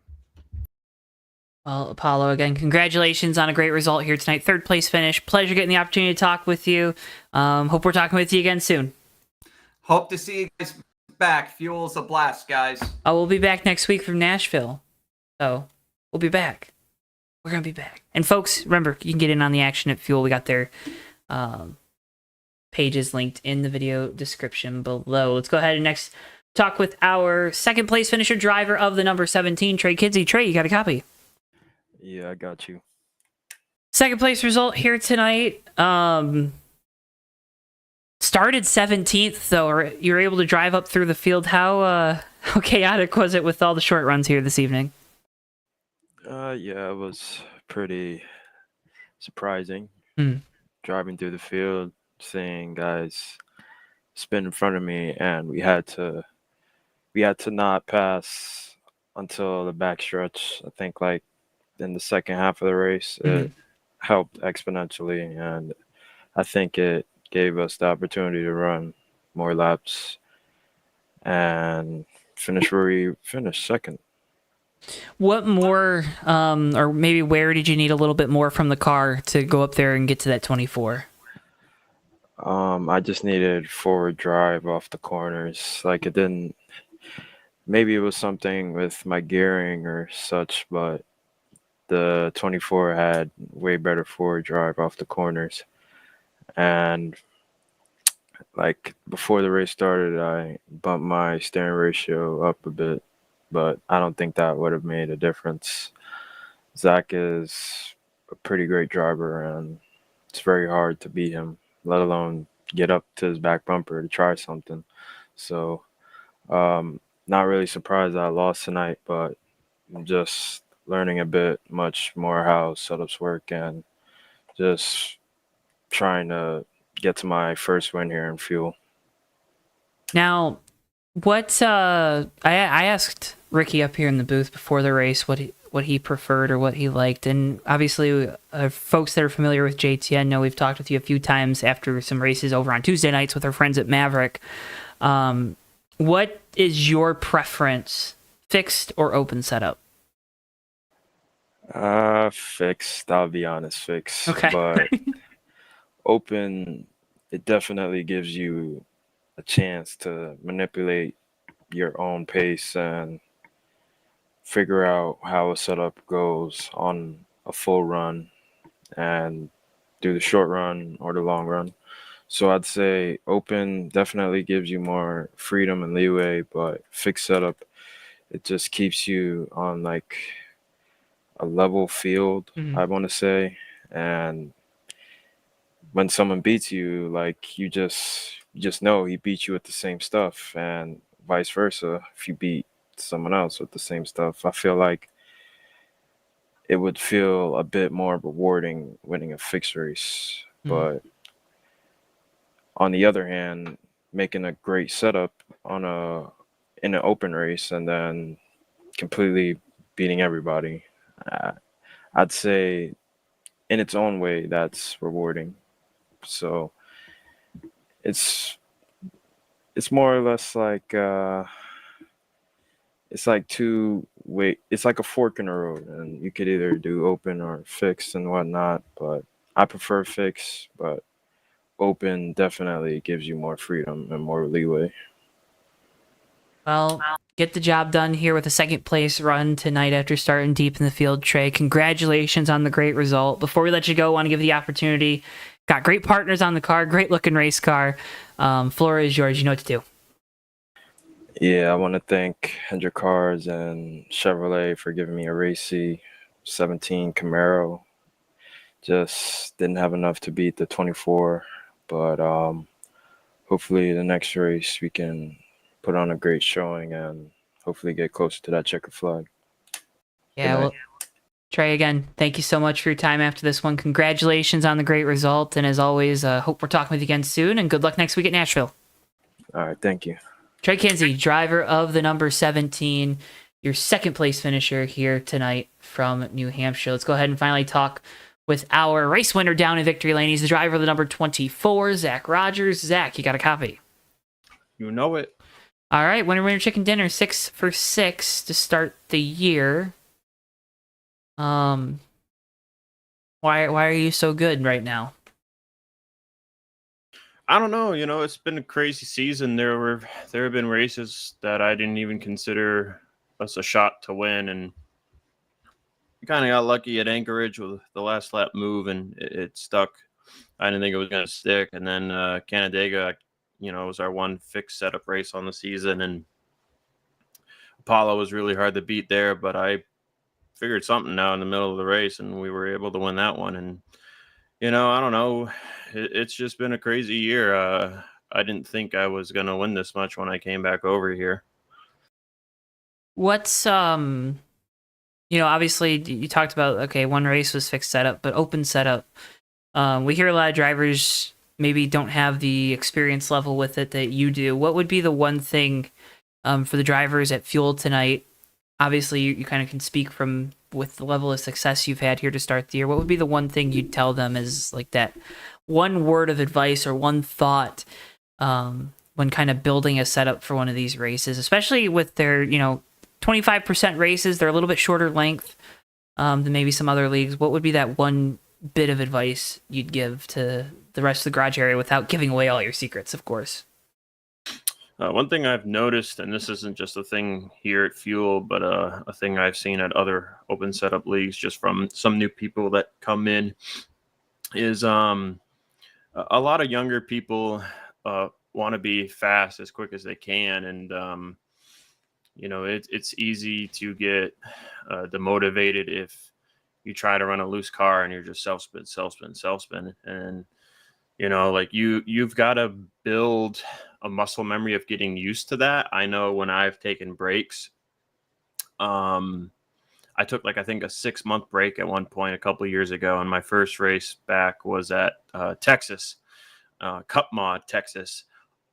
A: Well, Apollo, again, congratulations on a great result here tonight. Third place finish. Pleasure getting the opportunity to talk with you. Hope we're talking with you again soon.
E: Hope to see you guys back. Fuel's a blast, guys.
A: We'll be back next week from Nashville. So we'll be back. We're going to be back. And folks, remember, you can get in on the action at Fuel. We got their pages linked in the video description below. Let's go ahead and next talk with our second place finisher, driver of the number 17, Trey Kidsey. Trey, you got a copy?
F: Yeah, I got you.
A: Second place result here tonight. Started 17th, though. You're able to drive up through the field. How chaotic was it with all the short runs here this evening?
F: Yeah, it was pretty surprising.
A: Hmm.
F: Driving through the field, seeing guys spin in front of me, and we had to not pass until the backstretch. I think like in the second half of the race, it helped exponentially, and I think it gave us the opportunity to run more laps and finish where we finished, second.
A: What more, or maybe where did you need a little bit more from the car to go up there and get to that 24?
F: I just needed forward drive off the corners. Like it didn't. Maybe it was something with my gearing or such, but the 24 had way better forward drive off the corners. And like before the race started, I bumped my steering ratio up a bit, but I don't think that would have made a difference. Zach is a pretty great driver, and it's very hard to beat him, let alone get up to his back bumper to try something. So, not really surprised I lost tonight, but I'm just learning a bit much more how setups work and just trying to get to my first win here in Fuel.
A: Now, what I asked Ricky up here in the booth before the race what he preferred or what he liked, and obviously folks that are familiar with JTN know we've talked with you a few times after some races over on Tuesday nights with our friends at Maverick. What is your preference, fixed or open setup?
F: Fixed, I'll be honest, fixed.
A: Okay.
F: But open, it definitely gives you a chance to manipulate your own pace and figure out how a setup goes on a full run and do the short run or the long run. So I'd say open definitely gives you more freedom and leeway, but fixed setup, it just keeps you on like a level field, I want to say. And when someone beats you, like you just know he beat you with the same stuff, and vice versa. If you beat someone else with the same stuff, I feel like it would feel a bit more rewarding winning a fixed race. But on the other hand, making a great setup in an open race and then completely beating everybody, I'd say in its own way that's rewarding. So it's more or less like it's like it's like a fork in the road, and you could either do open or fixed and whatnot, but I prefer fixed, but open definitely gives you more freedom and more leeway.
A: Well, get the job done here with a second place run tonight after starting deep in the field, Trey. Congratulations on the great result. Before we let you go, I want to give the opportunity. Got great partners on the car, great looking race car. Floor is yours. You know what to do.
F: Yeah, I want to thank Hendrick Cars and Chevrolet for giving me a racy 17 Camaro. Just didn't have enough to beat the 24, but hopefully the next race we can put on a great showing and hopefully get closer to that checkered flag.
A: Yeah, well, Trey, again, thank you so much for your time after this one. Congratulations on the great result. And as always, hope we're talking with you again soon. And good luck next week at Nashville.
F: All right, thank you.
A: Trey Kinsey, driver of the number 17, your second place finisher here tonight from New Hampshire. Let's go ahead and finally talk with our race winner down in victory lane. He's the driver of the number 24, Zach Rogers. Zach, you got a copy?
G: You know it.
A: All right, winner chicken dinner, 6 for 6 to start the year. Why are you so good right now?
G: I don't know. It's been a crazy season. There have been races that I didn't even consider us a shot to win, and we kind of got lucky at Anchorage with the last lap move, and it stuck. I didn't think it was going to stick, and then Canandaigua, was our one fixed setup race on the season, and Apollo was really hard to beat there, but I figured something out in the middle of the race, and we were able to win that one. And I don't know, it's just been a crazy year. I didn't think I was going to win this much when I came back over here.
A: What's obviously you talked about, okay, one race was fixed setup, but open setup, we hear a lot of drivers maybe don't have the experience level with it that you do. What would be the one thing for the drivers at Fuel tonight? Obviously, you kind of can speak with the level of success you've had here to start the year. What would be the one thing you'd tell them is like that one word of advice or one thought when kind of building a setup for one of these races, especially with their, 25% races, they're a little bit shorter length than maybe some other leagues. What would be that one bit of advice you'd give to the rest of the garage area without giving away all your secrets, of course?
G: One thing I've noticed, and this isn't just a thing here at Fuel, but a thing I've seen at other open setup leagues, just from some new people that come in, is a lot of younger people want to be fast as quick as they can, and it's easy to get demotivated if you try to run a loose car and you're just self spin, and you've got to build a muscle memory of getting used to that. I know when I've taken breaks, I took I think a 6-month break at one point a couple of years ago, and my first race back was at Texas, Cup Mod, Texas.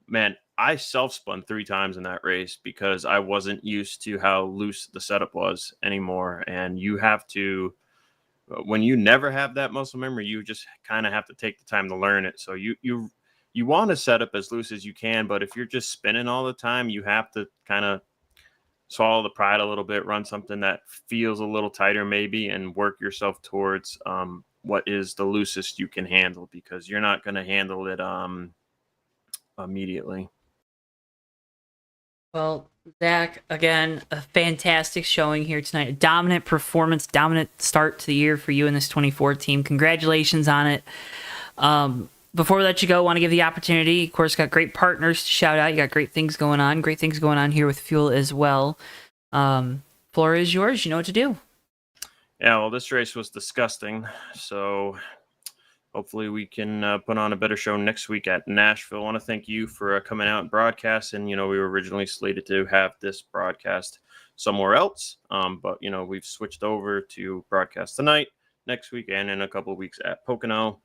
G: Man, I self-spun 3 times in that race because I wasn't used to how loose the setup was anymore. And you have to, when you never have that muscle memory, you just kind of have to take the time to learn it. So you want to set up as loose as you can, but if you're just spinning all the time, you have to kind of swallow the pride a little bit, run something that feels a little tighter maybe, and work yourself towards what is the loosest you can handle, because you're not going to handle it immediately.
A: Well, Zach, again, a fantastic showing here tonight. A dominant performance, dominant start to the year for you and this 24 team. Congratulations on it. Before we let you go, I want to give the opportunity. Of course, got great partners to shout out. You got great things going on. Great things going on here with Fuel as well. Floor is yours. You know what to do.
G: Yeah, well, this race was disgusting. So hopefully we can put on a better show next week at Nashville. I want to thank you for coming out and broadcasting. We were originally slated to have this broadcast somewhere else, but, we've switched over to broadcast tonight, next week, and in a couple of weeks at Pocono.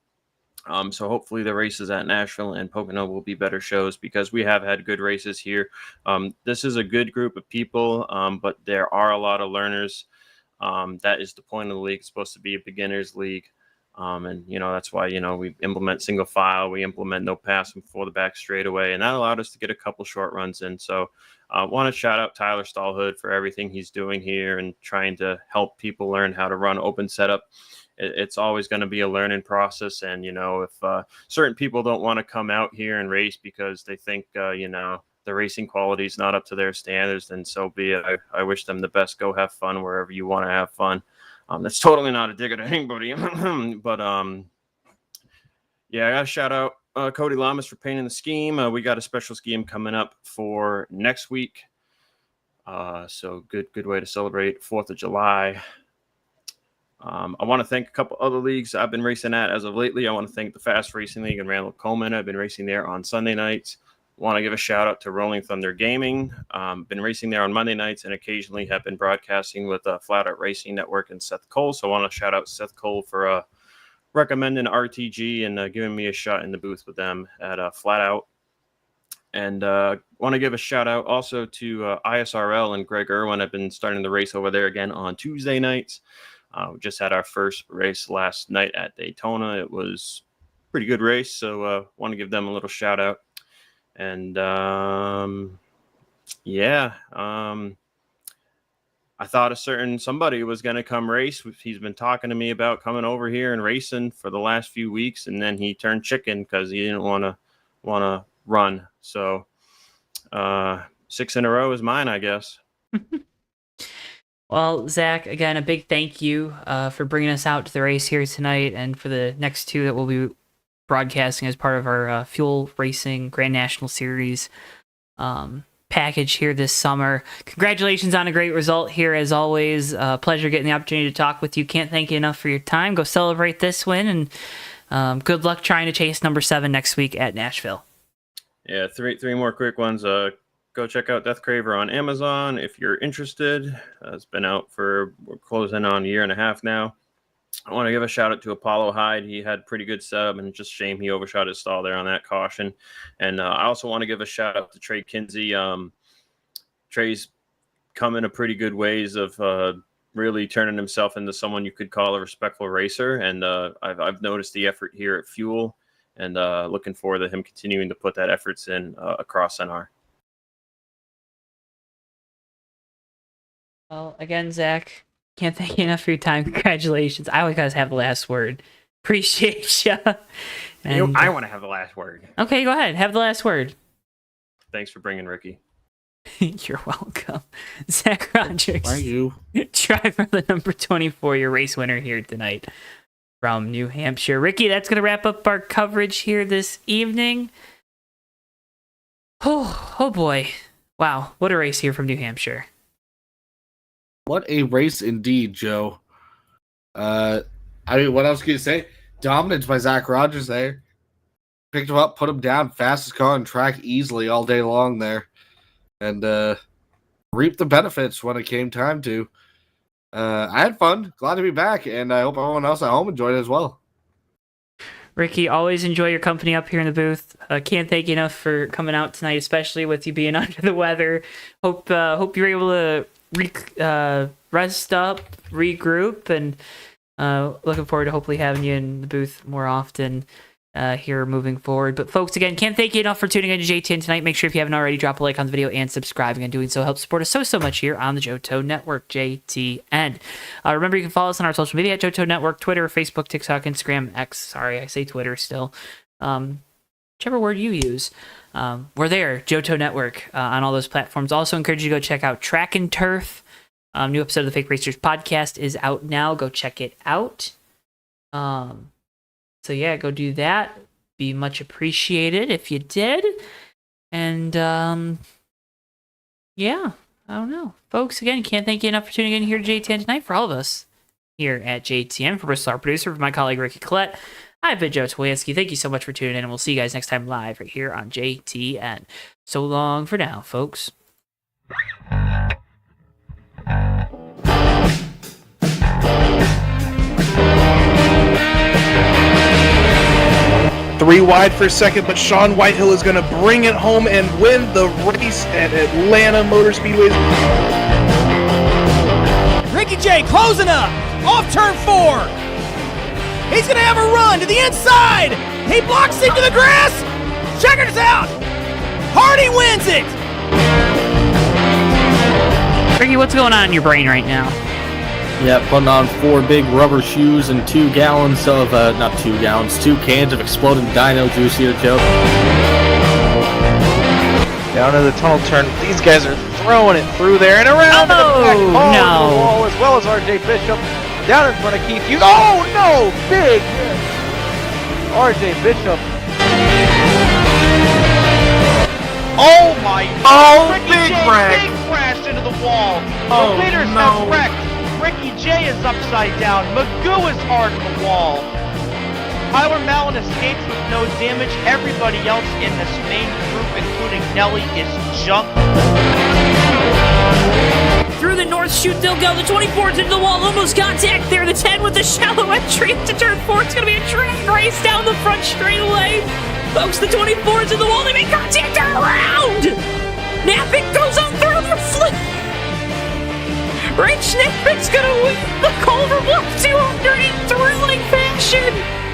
G: So hopefully the races at Nashville and Pocono will be better shows, because we have had good races here. This is a good group of people, but there are a lot of learners. That is the point of the league. It's supposed to be a beginner's league. And that's why we implement single file, we implement no passing before the back straightaway, and that allowed us to get a couple short runs in. So I want to shout out Tyler Stallhood for everything he's doing here and trying to help people learn how to run open setup. It's always going to be a learning process, and if certain people don't want to come out here and race because they think the racing quality is not up to their standards, then so be it. I wish them the best. Go have fun wherever you want to have fun. That's totally not a dig at anybody. But, yeah, I got to shout out Cody Lamas for painting the scheme. We got a special scheme coming up for next week. So good way to celebrate 4th of July. I want to thank a couple other leagues I've been racing at as of lately. I want to thank the Fast Racing League in Randall Coleman. I've been racing there on Sunday nights. Want to give a shout out to Rolling Thunder Gaming. Been racing there on Monday nights and occasionally have been broadcasting with Flat Out Racing Network and Seth Cole. So I want to shout out Seth Cole for recommending RTG and giving me a shot in the booth with them at Flat Out. And want to give a shout out also to ISRL and Greg Irwin. I've been starting the race over there again on Tuesday nights. We just had our first race last night at Daytona. It was a pretty good race, so want to give them a little shout out. And I thought a certain somebody was going to come race. He's been talking to me about coming over here and racing for the last few weeks, and then he turned chicken because he didn't want to run. So 6 in a row is mine, I guess.
A: Well, Zach, again, a big thank you for bringing us out to the race here tonight, and for the next 2 that we'll be broadcasting as part of our Fuel Racing Grand National Series package here this summer. Congratulations on a great result here, as always. Pleasure getting the opportunity to talk with you. Can't thank you enough for your time. Go celebrate this win, and good luck trying to chase number 7 next week at Nashville.
G: Yeah, three more quick ones. Go check out Death Craver on Amazon if you're interested. It's been out we're closing on a year and a half now. I want to give a shout out to Apollo Hyde. He had pretty good setup, and just shame he overshot his stall there on that caution. And I also want to give a shout out to Trey Kinsey. Trey's come in a pretty good ways of really turning himself into someone you could call a respectful racer. And I've noticed the effort here at Fuel, and looking forward to him continuing to put that efforts in across NR.
A: Well, again, Zach, can't thank you enough for your time. Congratulations. I always guys have the last word. Appreciate you. And,
G: I want to have the last word.
A: Okay, go ahead. Have the last word.
G: Thanks for bringing Ricky.
A: You're welcome. Zach Rogers.
C: Thank you.
A: Driver the number 24, your race winner here tonight from New Hampshire. Ricky, that's going to wrap up our coverage here this evening. Oh boy. Wow, what a race here from New Hampshire.
C: What a race indeed, Joe. What else can you say? Dominance by Zach Rogers there. Picked him up, put him down, fastest car on track easily all day long there. And reaped the benefits when it came time to. I had fun. Glad to be back, and I hope everyone else at home enjoyed it as well.
A: Ricky, always enjoy your company up here in the booth. Can't thank you enough for coming out tonight, especially with you being under the weather. Hope you're able to rest up, regroup, and looking forward to hopefully having you in the booth more often here moving forward. But folks, again, can't thank you enough for tuning in to JTN tonight. Make sure if you haven't already, drop a like on the video and subscribing, and doing so helps support us so much here on the JoeTow Network, JTN. Remember, you can follow us on our social media at JoeTow Network, Twitter, Facebook, TikTok, Instagram, X. Sorry, I say Twitter still. Whichever word you use. We're there, JoeTow Network, on all those platforms. Also encourage you to go check out Track and Turf. New episode of the Fake Racers podcast is out now. Go check it out. So yeah, go do that. Be much appreciated if you did. And yeah, I don't know. Folks, again, can't thank you enough for tuning in here to JTN tonight. For all of us here at JTN, for Bristol, our producer, for my colleague Ricky Collette, I've been Joe Towinski. Thank you so much for tuning in, and we'll see you guys next time live right here on JTN. So long for now, folks.
H: 3 wide for second, but Sean Whitehill is going to bring it home and win the race at Atlanta Motor Speedway.
I: Ricky J closing up, off turn 4. He's going to have a run to the inside. He blocks into the grass. Checkers out. Hardy wins it.
A: Ricky, what's going on in your brain right now?
J: Yeah, putting on 4 big rubber shoes and 2 gallons of, not 2 gallons, 2 cans of exploding dino juice here, Joe.
H: Down to the tunnel turn. These guys are throwing it through there and around to the back.
A: No.
H: The wall, as well as RJ Bishop. Down in front of Keith Hughes. Oh, no! Big hit. RJ Bishop. Oh, my.
C: Oh,
H: Ricky
C: big
H: J
C: wreck.
H: big crashed into the wall.
C: Oh,
H: the leaders
C: no.
H: have wrecked. Ricky J is upside down. Magoo is hard in the wall. Tyler Mallon escapes with no damage. Everybody else in this main group, including Nelly, is jumped.
A: Through the north chute they'll go. The 24's into the wall, almost contact there. The 10 with the shallow entry into turn 4. It's going to be a drag race down the front straightaway. Folks, the 24's in the wall. They make contact around. Napick goes on through the flip. Rich Napick's going to win the Culver Bluff 200 in thrilling fashion.